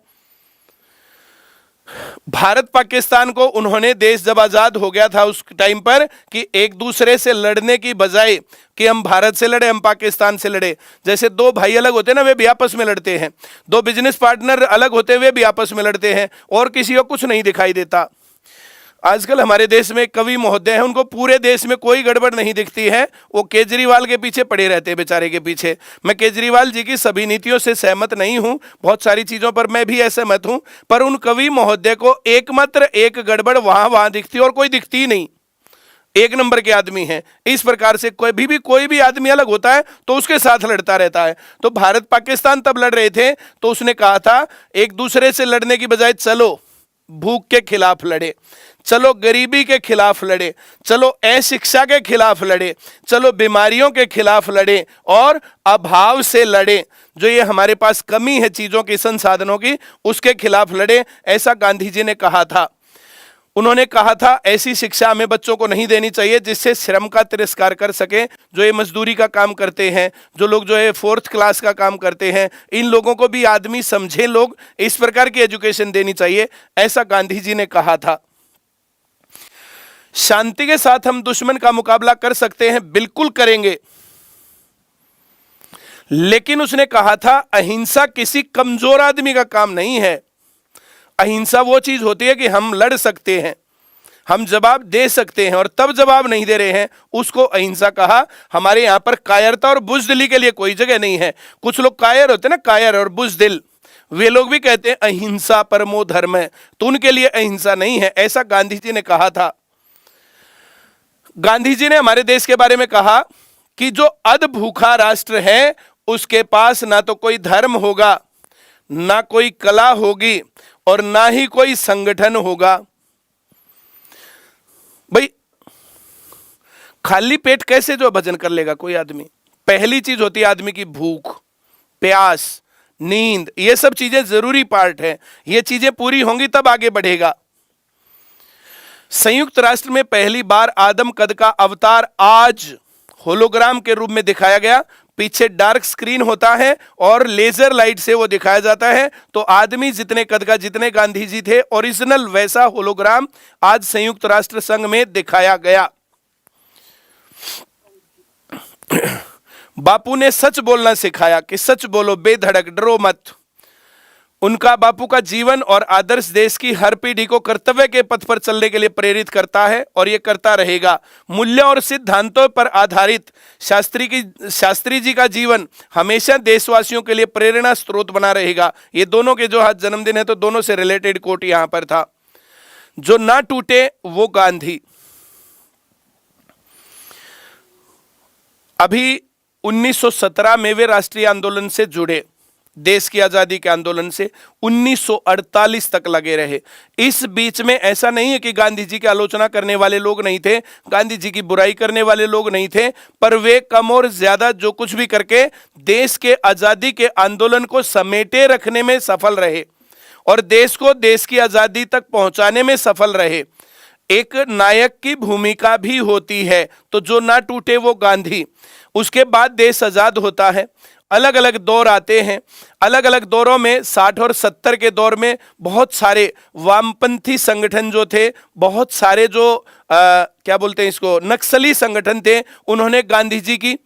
भारत पाकिस्तान को उन्होंने, देश जब आजाद हो गया था उस टाइम पर, कि एक दूसरे से लड़ने की बजाय कि हम भारत से लड़े, हम पाकिस्तान से लड़े, जैसे दो भाई अलग होते हैं ना, वे भी आपस में लड़ते हैं, दो बिजनेस पार्टनर अलग होते हुए भी आपस में लड़ते हैं, और किसी को कुछ नहीं दिखाई देता। आजकल हमारे देश में कवि महोदय हैं, उनको पूरे देश में कोई गड़बड़ नहीं दिखती है, वो केजरीवाल के पीछे पड़े रहते हैं बेचारे के पीछे। मैं केजरीवाल जी की सभी नीतियों से सहमत नहीं हूं, बहुत सारी चीजों पर मैं भी असहमत हूं, पर उन कवि महोदय को एकमात्र एक गड़बड़ वहां दिखती है और कोई दिखती ही नहीं। एक नंबर के आदमी हैं। इस प्रकार से कोई भी आदमी अलग होता है तो उसके साथ लड़ता रहता है। तो भारत पाकिस्तान तब लड़ रहे थे तो उसने कहा था एक दूसरे से लड़ने की बजाय चलो भूख के खिलाफ लड़े, चलो गरीबी के खिलाफ लड़े, चलो अशिक्षा के खिलाफ लड़े, चलो बीमारियों के खिलाफ लड़े और अभाव से लड़े, जो ये हमारे पास कमी है चीजों की, संसाधनों की, उसके खिलाफ लड़े। ऐसा गांधी जी ने कहा था। उन्होंने कहा था ऐसी शिक्षा हमें बच्चों को नहीं देनी चाहिए जिससे श्रम का तिरस्कार कर सके। जो ये मजदूरी का काम करते हैं, जो लोग जो है 4th क्लास का काम करते हैं, इन लोगों को भी आदमी समझे लोग, इस प्रकार की एजुकेशन देनी चाहिए, ऐसा गांधी जी ने कहा था। शांति के साथ हम दुश्मन का मुकाबला कर सकते हैं, बिल्कुल करेंगे, लेकिन उसने कहा था अहिंसा किसी कमजोर आदमी का काम नहीं है। अहिंसा वो चीज होती है कि हम लड़ सकते हैं, हम जवाब दे सकते हैं, और तब जवाब नहीं दे रहे हैं उसको अहिंसा कहा। हमारे यहां पर कायरता और बुजदिली के लिए कोई जगह नहीं है। कुछ लोग कायर होते हैं ना, कायर और बुजदिल, वे लोग भी कहते हैं अहिंसा परमो धर्म है, तो उनके लिए अहिंसा नहीं है, ऐसा गांधी जी ने कहा था। गांधी जी ने हमारे देश के बारे में कहा कि जो अध भूखा राष्ट्र है उसके पास ना तो कोई धर्म होगा, ना कोई कला होगी, और ना ही कोई संगठन होगा। भाई खाली पेट कैसे जो भजन कर लेगा कोई आदमी? पहली चीज होती है आदमी की भूख, प्यास, नींद, ये सब चीजें जरूरी पार्ट है। ये चीजें पूरी होंगी तब आगे बढ़ेगा। संयुक्त राष्ट्र में पहली बार आदम कद का अवतार आज होलोग्राम के रूप में दिखाया गया। पीछे डार्क स्क्रीन होता है और लेजर लाइट से वो दिखाया जाता है। तो आदमी जितने कद का, जितने गांधी जी थे, ओरिजिनल वैसा होलोग्राम आज संयुक्त राष्ट्र संघ में दिखाया गया। बापू ने सच बोलना सिखाया कि सच बोलो, बेधड़क, डरो मत। उनका, बापू का जीवन और आदर्श देश की हर पीढ़ी को कर्तव्य के पथ पर चलने के लिए प्रेरित करता है और ये करता रहेगा। मूल्यों और सिद्धांतों पर आधारित शास्त्री जी का जीवन हमेशा देशवासियों के लिए प्रेरणा स्रोत बना रहेगा। ये दोनों के जो आज जन्मदिन है तो दोनों से रिलेटेड कोट यहां पर था। जो ना टूटे वो गांधी। अभी 1917 में वे राष्ट्रीय आंदोलन से जुड़े, देश की आजादी के आंदोलन से 1948 तक लगे रहे। इस बीच में ऐसा नहीं है कि गांधी जी की आलोचना करने वाले लोग नहीं थे, गांधी जी की बुराई करने वाले लोग नहीं थे, पर वे कम और ज्यादा जो कुछ भी करके देश के आजादी के आंदोलन को समेटे रखने में सफल रहे और देश को देश की आजादी तक पहुंचाने में सफल रहे। एक नायक की भूमिका भी होती है। तो जो ना टूटे वो गांधी। उसके बाद देश आजाद होता है, अलग अलग दौर आते हैं। अलग अलग दौरों में 60 और 70 के दौर में बहुत सारे वामपंथी संगठन जो थे, बहुत सारे जो क्या बोलते हैं इसको, नक्सली संगठन थे, उन्होंने गांधी जी की,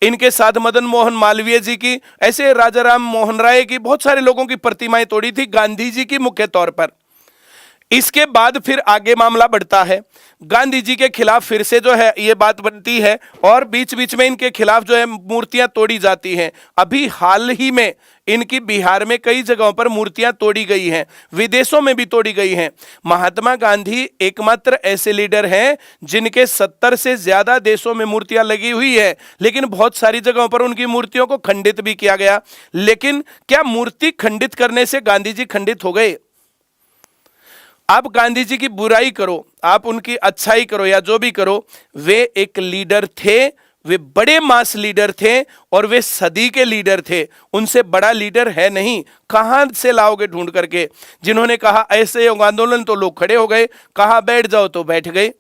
इनके साथ मदन मोहन मालवीय जी की, ऐसे राजा राम मोहन राय की, बहुत सारे लोगों की प्रतिमाएं तोड़ी थी, गांधी जी की मुख्य तौर पर। इसके बाद फिर आगे मामला बढ़ता है, गांधी जी के खिलाफ फिर से जो है ये बात बनती है और बीच बीच में इनके खिलाफ जो है मूर्तियां तोड़ी जाती हैं। अभी हाल ही में इनकी बिहार में कई जगहों पर मूर्तियां तोड़ी गई हैं, विदेशों में भी तोड़ी गई हैं। महात्मा गांधी एकमात्र ऐसे लीडर हैं जिनके 70 से ज्यादा देशों में मूर्तियां लगी हुई है, लेकिन बहुत सारी जगहों पर उनकी मूर्तियों को खंडित भी किया गया। लेकिन क्या मूर्ति खंडित करने से गांधी जी खंडित हो गए? आप गांधी जी की बुराई करो, आप उनकी अच्छाई करो या जो भी करो, वे एक लीडर थे, वे बड़े मास लीडर थे और वे सदी के लीडर थे। उनसे बड़ा लीडर है नहीं। कहां से लाओगे ढूंढ करके? जिन्होंने कहा ऐसे आंदोलन तो लोग खड़े हो गए, कहा बैठ जाओ तो बैठ गए।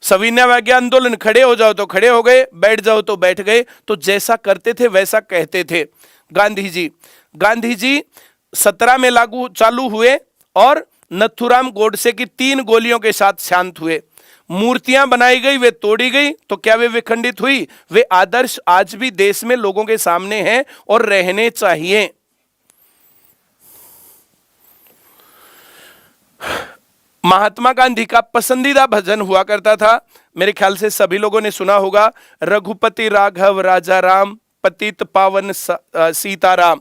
सविनय अवज्ञा आंदोलन, खड़े हो जाओ तो खड़े हो गए, बैठ जाओ तो बैठ गए। तो जैसा करते थे वैसा कहते थे गांधी जी 17 में चालू हुए और नथुराम गोडसे की 3 गोलियों के साथ शांत हुए। मूर्तियां बनाई गई, वे तोड़ी गई, तो क्या वे विखंडित हुई? वे आदर्श आज भी देश में लोगों के सामने हैं और रहने चाहिए। महात्मा गांधी का पसंदीदा भजन हुआ करता था, मेरे ख्याल से सभी लोगों ने सुना होगा, रघुपति राघव राजा राम, पतित पावन सीताराम,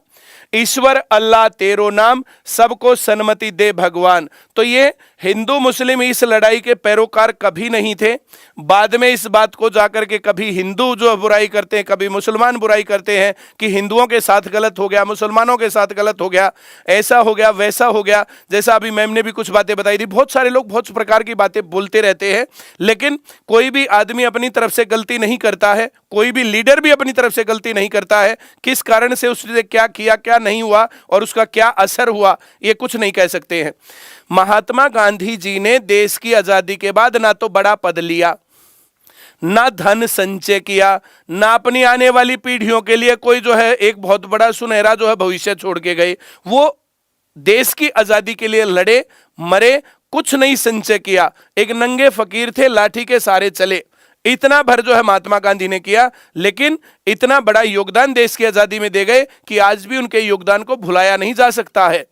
ईश्वर अल्लाह तेरो नाम, सबको सन्मति दे भगवान। तो ये हिंदू मुस्लिम इस लड़ाई के पैरोकार कभी नहीं थे। बाद में इस बात को जाकर के कभी हिंदू जो बुराई करते हैं, कभी मुसलमान बुराई करते हैं कि हिंदुओं के साथ गलत हो गया, मुसलमानों के साथ गलत हो गया, ऐसा हो गया, वैसा हो गया। जैसा अभी मैम ने भी कुछ बातें बताई थी, बहुत सारे लोग बहुत प्रकार की बातें बोलते रहते हैं, लेकिन कोई भी आदमी अपनी तरफ से गलती नहीं करता है, कोई भी लीडर भी अपनी तरफ से गलती नहीं करता है। किस कारण से उसने क्या किया, क्या नहीं हुआ और उसका क्या असर हुआ, ये कुछ नहीं कह सकते हैं। महात्मा गांधी जी ने देश की आजादी के बाद ना तो बड़ा पद लिया, ना धन संचय किया, ना अपनी आने वाली पीढ़ियों के लिए कोई जो है एक बहुत बड़ा सुनहरा जो है भविष्य छोड़ के गए। वो देश की आजादी के लिए लड़े, मरे, कुछ नहीं संचय किया। एक नंगे फकीर थे, लाठी के सहारे चले। इतना भर जो है महात्मा गांधी ने किया, लेकिन इतना बड़ा योगदान देश की आजादी में दे गए कि आज भी उनके योगदान को भुलाया नहीं जा सकता है।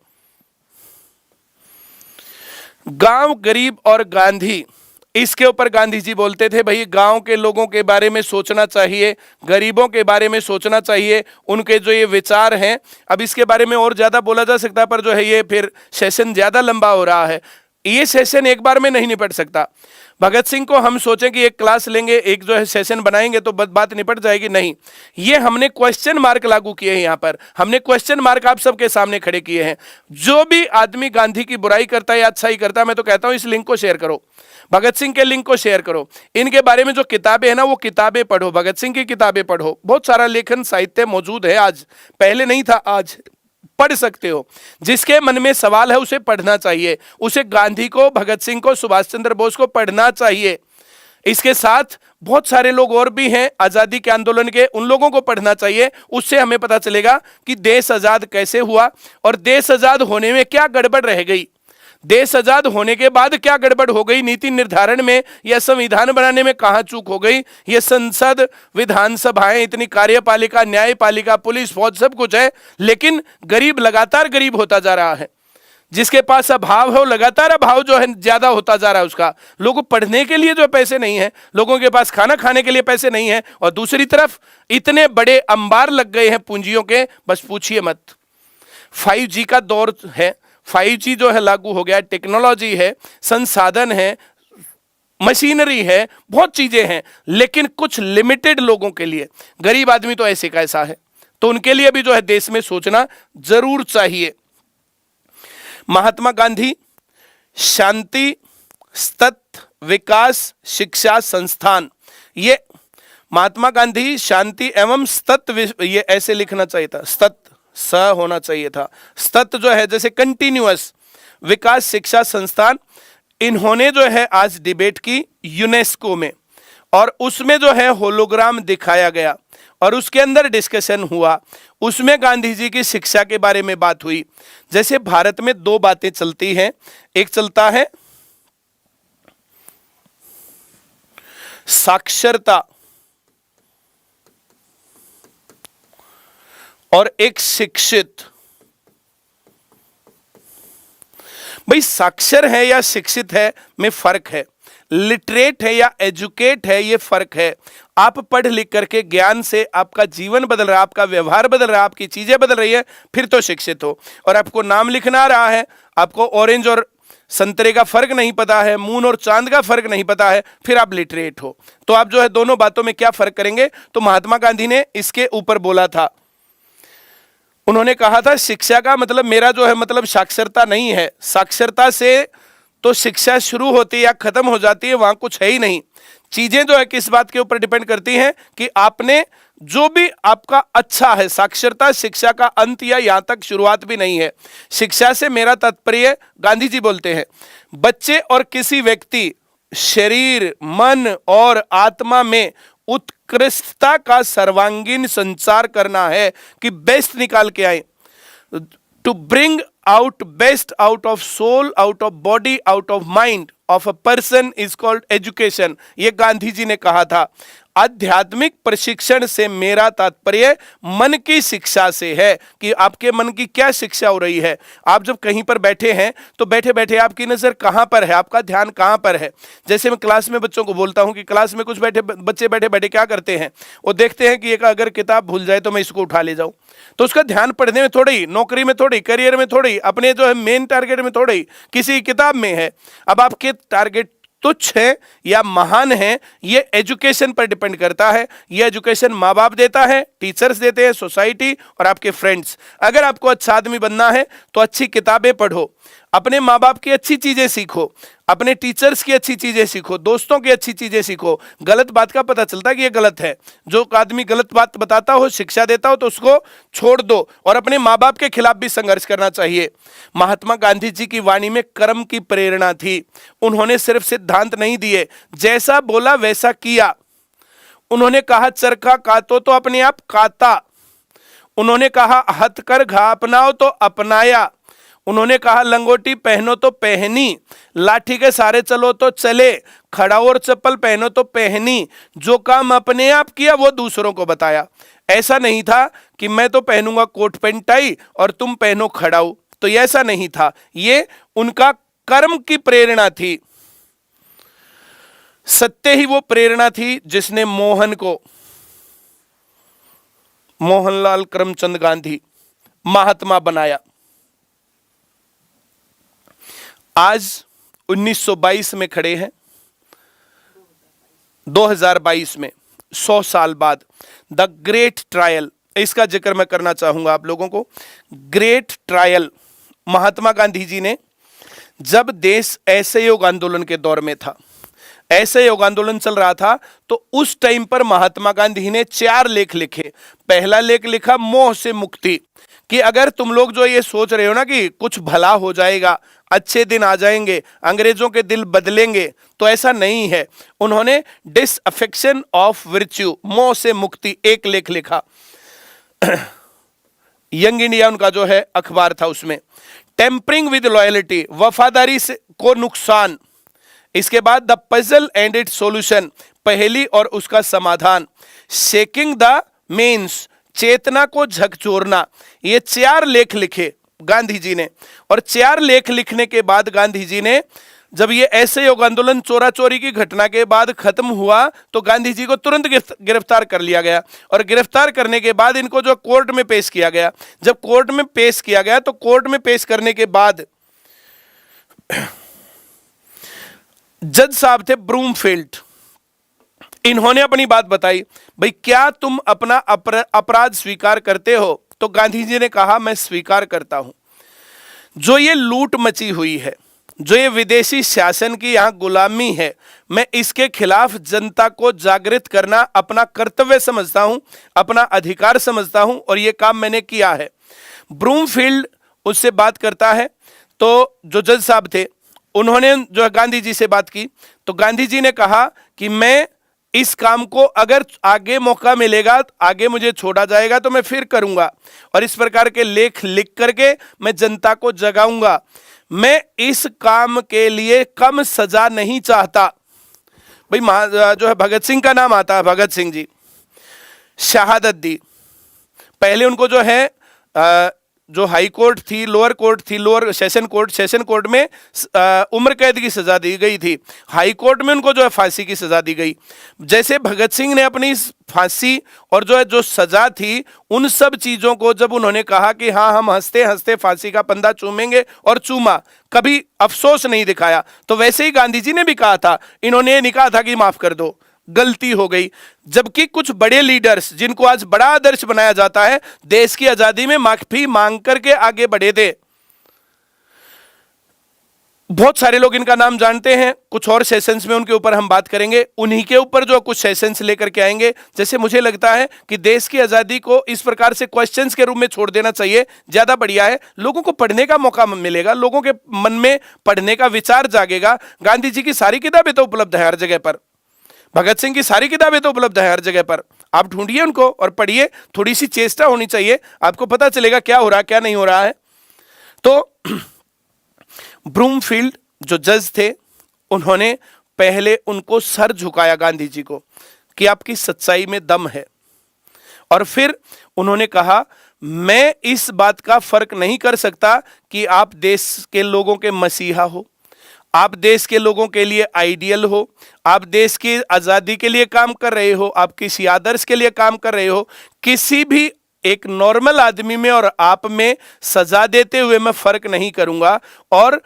गांव, गरीब और गांधी, इसके ऊपर गांधी जी बोलते थे, भाई गांव के लोगों के बारे में सोचना चाहिए, गरीबों के बारे में सोचना चाहिए, उनके जो ये विचार हैं। अब इसके बारे में और ज्यादा बोला जा सकता, पर जो है ये फिर सेशन ज्यादा लंबा हो रहा है, ये सेशन एक बार में नहीं निपट सकता। भगत सिंह को हम सोचें कि एक क्लास लेंगे, एक जो है सेशन बनाएंगे तो बात निपट जाएगी, नहीं। ये हमने क्वेश्चन मार्क लागू किए हैं, यहाँ पर हमने क्वेश्चन मार्क आप सबके सामने खड़े किए हैं। जो भी आदमी गांधी की बुराई करता है या अच्छाई करता है, मैं तो कहता हूं इस लिंक को शेयर करो, भगत सिंह के लिंक को शेयर करो, इनके बारे में जो किताबें हैं ना वो किताबें पढ़ो, भगत सिंह की किताबें पढ़ो। बहुत सारा लेखन साहित्य मौजूद है, आज पहले नहीं था, आज पढ़ सकते हो। जिसके मन में सवाल है उसे पढ़ना चाहिए, उसे गांधी को, भगत सिंह को, सुभाष चंद्र बोस को पढ़ना चाहिए। इसके साथ बहुत सारे लोग और भी हैं आजादी के आंदोलन के, उन लोगों को पढ़ना चाहिए। उससे हमें पता चलेगा कि देश आजाद कैसे हुआ और देश आजाद होने में क्या गड़बड़ रह गई, देश आजाद होने के बाद क्या गड़बड़ हो गई, नीति निर्धारण में या संविधान बनाने में कहां चूक हो गई। ये संसद, विधानसभाएं, इतनी कार्यपालिका, न्यायपालिका, पुलिस, फौज सब कुछ है, लेकिन गरीब लगातार गरीब होता जा रहा है। जिसके पास अभाव है वो लगातार अभाव जो है ज्यादा होता जा रहा है उसका। लोगों को पढ़ने के लिए जो पैसे नहीं है, लोगों के पास खाना खाने के लिए पैसे नहीं है, और दूसरी तरफ इतने बड़े अंबार लग गए हैं पूंजियों के, बस पूछिए मत। 5G का दौर है, 5G जो है लागू हो गया, टेक्नोलॉजी है, संसाधन है, मशीनरी है, बहुत चीजें हैं, लेकिन कुछ लिमिटेड लोगों के लिए, गरीब आदमी तो ऐसे का ऐसा है, तो उनके लिए भी जो है देश में सोचना जरूर चाहिए। महात्मा गांधी शांति तत्व विकास शिक्षा संस्थान, ये महात्मा गांधी शांति एवं तत्व, ये ऐसे लिखना चाहिए था, स होना चाहिए था, तत्व जो है जैसे कंटिन्यूअस, विकास शिक्षा संस्थान, इन्होंने जो है आज डिबेट की यूनेस्को में, और उसमें जो है होलोग्राम दिखाया गया और उसके अंदर डिस्कशन हुआ। उसमें गांधी जी की शिक्षा के बारे में बात हुई। जैसे भारत में दो बातें चलती हैं, एक चलता है साक्षरता और एक शिक्षित। भाई साक्षर है या शिक्षित है में फर्क है, लिटरेट है या एजुकेट है ये फर्क है। आप पढ़ लिख करके ज्ञान से आपका जीवन बदल रहा है, आपका व्यवहार बदल रहा है, आपकी चीजें बदल रही है, फिर तो शिक्षित हो। और आपको नाम लिखना आ रहा है, आपको ऑरेंज और संतरे का फर्क नहीं पता है, मून और चांद का फर्क नहीं पता है, फिर आप लिटरेट हो। तो आप जो है दोनों बातों में क्या फर्क करेंगे? तो महात्मा गांधी ने इसके ऊपर बोला था, उन्होंने कहा था शिक्षा का मतलब मेरा जो है मतलब साक्षरता नहीं है, साक्षरता से तो शिक्षा शुरू होती है या खत्म हो जाती है, वहां कुछ है ही नहीं। चीजें जो है किस बात के ऊपर डिपेंड करती हैं कि आपने जो भी आपका अच्छा है, साक्षरता शिक्षा का अंत या यहां तक शुरुआत भी नहीं है। शिक्षा से मेरा तात्पर्य, गांधी जी बोलते हैं, बच्चे और किसी व्यक्ति शरीर, मन और आत्मा में उत्कृष्टता का सर्वांगीण संचार करना है कि बेस्ट निकाल के आए। To bring out best out of soul, out of body, out of mind of a person is called education। ये गांधी जी ने कहा था। आध्यात्मिक प्रशिक्षण से मेरा तात्पर्य मन की शिक्षा से है कि आपके मन की क्या शिक्षा हो रही है। आप जब कहीं पर बैठे हैं तो बैठे बैठे आपकी नजर कहां पर है, आपका ध्यान कहां पर है। जैसे मैं क्लास में बच्चों को बोलता हूं कि क्लास में कुछ बच्चे बैठे बैठे क्या करते हैं, वो देखते हैं कि एक अगर किताब भूल जाए तो मैं इसको उठा ले जाऊं, तो उसका ध्यान पढ़ने में थोड़ा ही, नौकरी में थोड़ी, करियर में थोड़ी, अपने जो है मेन टारगेट में थोड़ी, किसी किताब में है। अब आपके टारगेट तुच्छ है या महान है, ये एजुकेशन पर डिपेंड करता है। ये एजुकेशन माँ बाप देता है, टीचर्स देते हैं, सोसाइटी और आपके फ्रेंड्स। अगर आपको अच्छा आदमी बनना है तो अच्छी किताबें पढ़ो, अपने माँ बाप की अच्छी चीजें सीखो, अपने टीचर्स की अच्छी चीजें सीखो, दोस्तों की अच्छी चीजें सीखो। गलत बात का पता चलता है कि ये गलत है, जो आदमी गलत बात बताता हो, शिक्षा देता हो, तो उसको छोड़ दो और अपने माँ बाप के खिलाफ भी संघर्ष करना चाहिए। महात्मा गांधी जी की वाणी में कर्म की प्रेरणा थी। उन्होंने सिर्फ सिद्धांत नहीं दिए, जैसा बोला वैसा किया। उन्होंने कहा चरखा कातो तो अपने आप काता, उन्होंने कहा हथकर घा अपनाओ तो अपनाया, उन्होंने कहा लंगोटी पहनो तो पहनी, लाठी के सहारे चलो तो चले, खड़ाऊ और चप्पल पहनो तो पहनी। जो काम अपने आप किया वो दूसरों को बताया। ऐसा नहीं था कि मैं तो पहनूंगा कोट पैंट टाई और तुम पहनो खड़ाऊ, तो ऐसा नहीं था। ये उनका कर्म की प्रेरणा थी। सत्य ही वो प्रेरणा थी जिसने मोहन को, मोहनलाल करमचंद गांधी, महात्मा बनाया। आज 1922 में खड़े हैं, 2022 में 100 साल बाद द ग्रेट ट्रायल, इसका जिक्र मैं करना चाहूंगा आप लोगों को। ग्रेट ट्रायल महात्मा गांधी जी ने, जब देश ऐसे योग आंदोलन के दौर में था, ऐसे योग आंदोलन चल रहा था, तो उस टाइम पर महात्मा गांधी ने 4 लेख लिखे। पहला लेख लिखा मोह से मुक्ति, कि अगर तुम लोग जो ये सोच रहे हो ना कि कुछ भला हो जाएगा, अच्छे दिन आ जाएंगे, अंग्रेजों के दिल बदलेंगे, तो ऐसा नहीं है। उन्होंने डिसअफेक्शन ऑफ वर्च्यू, मोह से मुक्ति, एक लेख लिखा। यंग इंडिया उनका जो है अखबार था, उसमें टेम्परिंग विद लॉयल्टी, वफादारी से को नुकसान। इसके बाद the puzzle and it's solution, पहेली और उसका समाधान। शेकिंग द मेंस, चेतना को झकझोरना। ये 4 लेख लिखे गांधी जी ने, और 4 लेख लिखने के बाद गांधी जी ने, जब ये ऐसे योग आंदोलन चोरा चोरी की घटना के बाद खत्म हुआ, तो गांधी जी को तुरंत गिरफ्तार कर लिया गया, और गिरफ्तार करने के बाद इनको जो कोर्ट में पेश किया गया। जब कोर्ट में पेश किया गया तो कोर्ट में पेश करने के बाद जज साहब थे ब्रूमफील्ड, इन्होंने अपनी बात बताई, भाई क्या तुम अपना अपराध स्वीकार करते हो? तो गांधी जी ने कहा, मैं स्वीकार करता हूं। जो ये लूट मची हुई है, जो ये विदेशी शासन की यहां गुलामी है, मैं इसके खिलाफ जनता को जागृत करना अपना कर्तव्य समझता हूं, अपना अधिकार समझता हूं, और ये काम मैंने किया है। ब्रूमफील्ड उससे बात करता है, तो जो जज साहब थे उन्होंने जो गांधी जी से बात की, तो गांधी जी ने कहा कि मैं इस काम को अगर आगे मौका मिलेगा, आगे मुझे छोड़ा जाएगा तो मैं फिर करूंगा, और इस प्रकार के लेख लिख करके मैं जनता को जगाऊंगा। मैं इस काम के लिए कम सजा नहीं चाहता। भाई जो है भगत सिंह का नाम आता है, भगत सिंह जी शहादत दी। पहले उनको जो है जो हाई कोर्ट थी, लोअर कोर्ट थी, लोअर सेशन कोर्ट में उम्र कैद की सजा दी गई थी, हाई कोर्ट में उनको जो है फांसी की सजा दी गई। जैसे भगत सिंह ने अपनी फांसी और जो है जो सजा थी, उन सब चीजों को जब उन्होंने कहा कि हाँ हम हंसते हंसते फांसी का पंदा चूमेंगे, और चूमा, कभी अफसोस नहीं दिखाया, तो वैसे ही गांधी जी ने भी कहा था, इन्होंने नहीं कहा था कि माफ कर दो, गलती हो गई। जबकि कुछ बड़े लीडर्स जिनको आज बड़ा आदर्श बनाया जाता है, देश की आजादी में माफी मांग करके आगे बढ़े थे। बहुत सारे लोग इनका नाम जानते हैं, कुछ और सेशंस में उनके ऊपर हम बात करेंगे, उन्हीं के ऊपर जो कुछ सेशंस लेकर के आएंगे। जैसे मुझे लगता है कि देश की आजादी को इस प्रकार से क्वेश्चंस के रूप में छोड़ देना चाहिए, ज्यादा बढ़िया है। लोगों को पढ़ने का मौका मिलेगा, लोगों के मन में पढ़ने का विचार जागेगा। गांधी जी की सारी किताबें तो उपलब्ध है हर जगह पर, भगत सिंह की सारी किताबें तो उपलब्ध है हर जगह पर, आप ढूंढिए उनको और पढ़िए। थोड़ी सी चेष्टा होनी चाहिए, आपको पता चलेगा क्या हो रहा है क्या नहीं हो रहा है। तो ब्रूमफील्ड जो जज थे, उन्होंने पहले उनको सर झुकाया गांधी जी को कि आपकी सच्चाई में दम है, और फिर उन्होंने कहा मैं इस बात का फर्क नहीं कर सकता कि आप देश के लोगों के मसीहा हो, आप देश के लोगों के लिए आइडियल हो, आप देश की आजादी के लिए काम कर रहे हो, आप किसी आदर्श के लिए काम कर रहे हो, किसी भी एक नॉर्मल आदमी में और आप में सजा देते हुए मैं फर्क नहीं करूंगा, और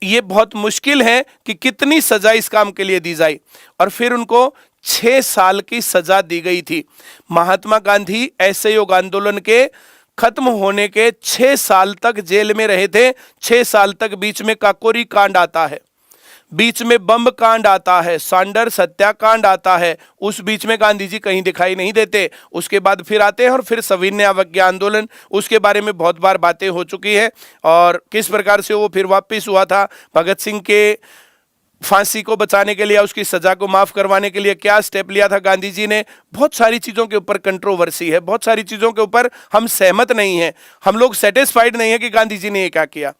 ये बहुत मुश्किल है कि कितनी सजा इस काम के लिए दी जाए। और फिर उनको 6 साल की सजा दी गई थी। महात्मा गांधी असहयोग आंदोलन के खत्म होने के 6 साल तक जेल में रहे थे। 6 साल तक बीच में काकोरी कांड आता है, बीच में बम कांड आता है, सैंडर्स हत्याकांड आता है, उस बीच में गांधी जी कहीं दिखाई नहीं देते। उसके बाद फिर आते हैं और फिर सविनय अवज्ञा आंदोलन, उसके बारे में बहुत बार बातें हो चुकी है, और किस प्रकार से वो फिर वापस हुआ था। भगत सिंह के फांसी को बचाने के लिए, उसकी सजा को माफ करवाने के लिए क्या स्टेप लिया था गांधी जी ने। बहुत सारी चीजों के ऊपर कंट्रोवर्सी है, बहुत सारी चीजों के ऊपर हम सहमत नहीं हैं, हम लोग सेटिस्फाइड नहीं है कि गांधी जी ने ये क्या किया।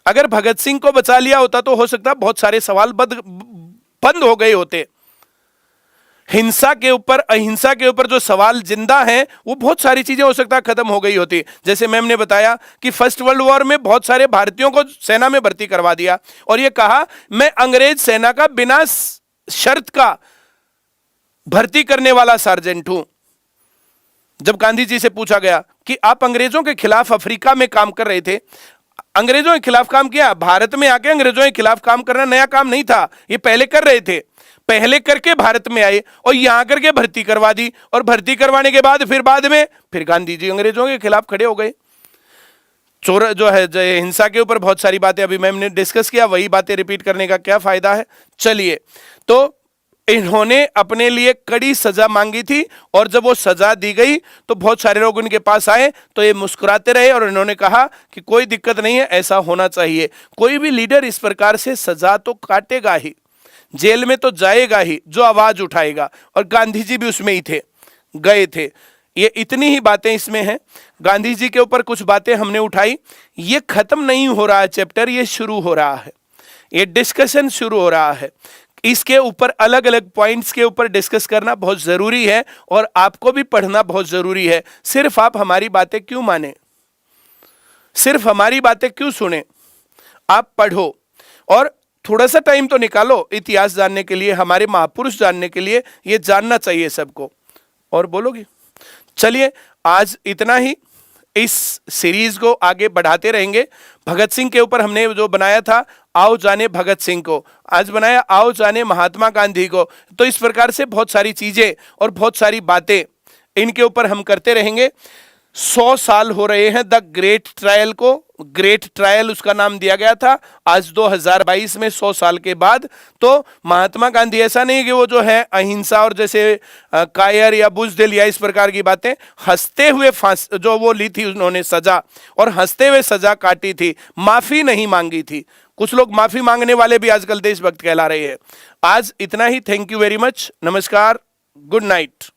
अगर भगत सिंह को बचा लिया होता तो हो सकता बहुत सारे सवाल बंद हो गए होते। हिंसा के ऊपर, अहिंसा के ऊपर जो सवाल जिंदा हैं, वो बहुत सारी चीजें हो सकता है खत्म हो गई होती। जैसे मैम ने बताया कि फर्स्ट वर्ल्ड वॉर में बहुत सारे भारतीयों को सेना में भर्ती करवा दिया, और ये कहा मैं अंग्रेज सेना का बिना शर्त का भर्ती करने वाला सार्जेंट हूं। जब गांधी जी से पूछा गया कि आप अंग्रेजों के खिलाफ अफ्रीका में काम कर रहे थे, अंग्रेजों के खिलाफ काम किया, भारत में आके अंग्रेजों के खिलाफ काम करना नया काम नहीं था, ये पहले कर रहे थे, पहले करके भारत में आए और यहां करके भर्ती करवा दी, और भर्ती करवाने के बाद फिर गांधी जी अंग्रेजों के खिलाफ खड़े हो गए। चोर जो है हिंसा के ऊपर बहुत सारी बातें अभी मैम ने डिस्कस किया, वही बातें रिपीट करने का क्या फायदा है। चलिए, तो इन्होंने अपने लिए कड़ी सजा मांगी थी और जब वो सजा दी गई तो बहुत सारे लोग उनके पास आए तो ये मुस्कुराते रहे और इन्होंने कहा कि कोई दिक्कत नहीं है, ऐसा होना चाहिए। कोई भी लीडर इस प्रकार से सजा तो काटेगा ही, जेल में तो जाएगा ही जो आवाज उठाएगा, और गांधी जी भी उसमें ही थे, गए थे। ये इतनी ही बातें इसमें हैं। गांधी जी के ऊपर कुछ बातें हमने उठाई। ये खत्म नहीं हो रहा है चैप्टर, ये शुरू हो रहा है, ये डिस्कशन शुरू हो रहा है। इसके ऊपर अलग अलग पॉइंट्स के ऊपर डिस्कस करना बहुत जरूरी है और आपको भी पढ़ना बहुत जरूरी है। सिर्फ आप हमारी बातें क्यों माने, सिर्फ हमारी बातें क्यों सुने? आप पढ़ो और थोड़ा सा टाइम तो निकालो इतिहास जानने के लिए, हमारे महापुरुष जानने के लिए। ये जानना चाहिए सबको। और बोलोगे? चलिए आज इतना ही, इस सीरीज को आगे बढ़ाते रहेंगे। भगत सिंह के ऊपर हमने जो बनाया था आओ जाने भगत सिंह को, आज बनाया आओ जाने महात्मा गांधी को। तो इस प्रकार से बहुत सारी चीजें और बहुत सारी बातें इनके ऊपर हम करते रहेंगे। 100 साल हो रहे हैं द ग्रेट ट्रायल को, ग्रेट ट्रायल उसका नाम दिया गया था। आज 2022 में 100 साल के बाद तो महात्मा गांधी, ऐसा नहीं कि वो जो है अहिंसा और जैसे कायर या बुज़दिल या इस प्रकार की बातें, हंसते हुए जो वो ली थी उन्होंने सजा, और हंसते हुए सजा काटी थी, माफी नहीं मांगी थी। कुछ लोग माफी मांगने वाले भी आजकल देशभक्त कहला रहे हैं। आज इतना ही। Thank you very much. नमस्कार। Good night.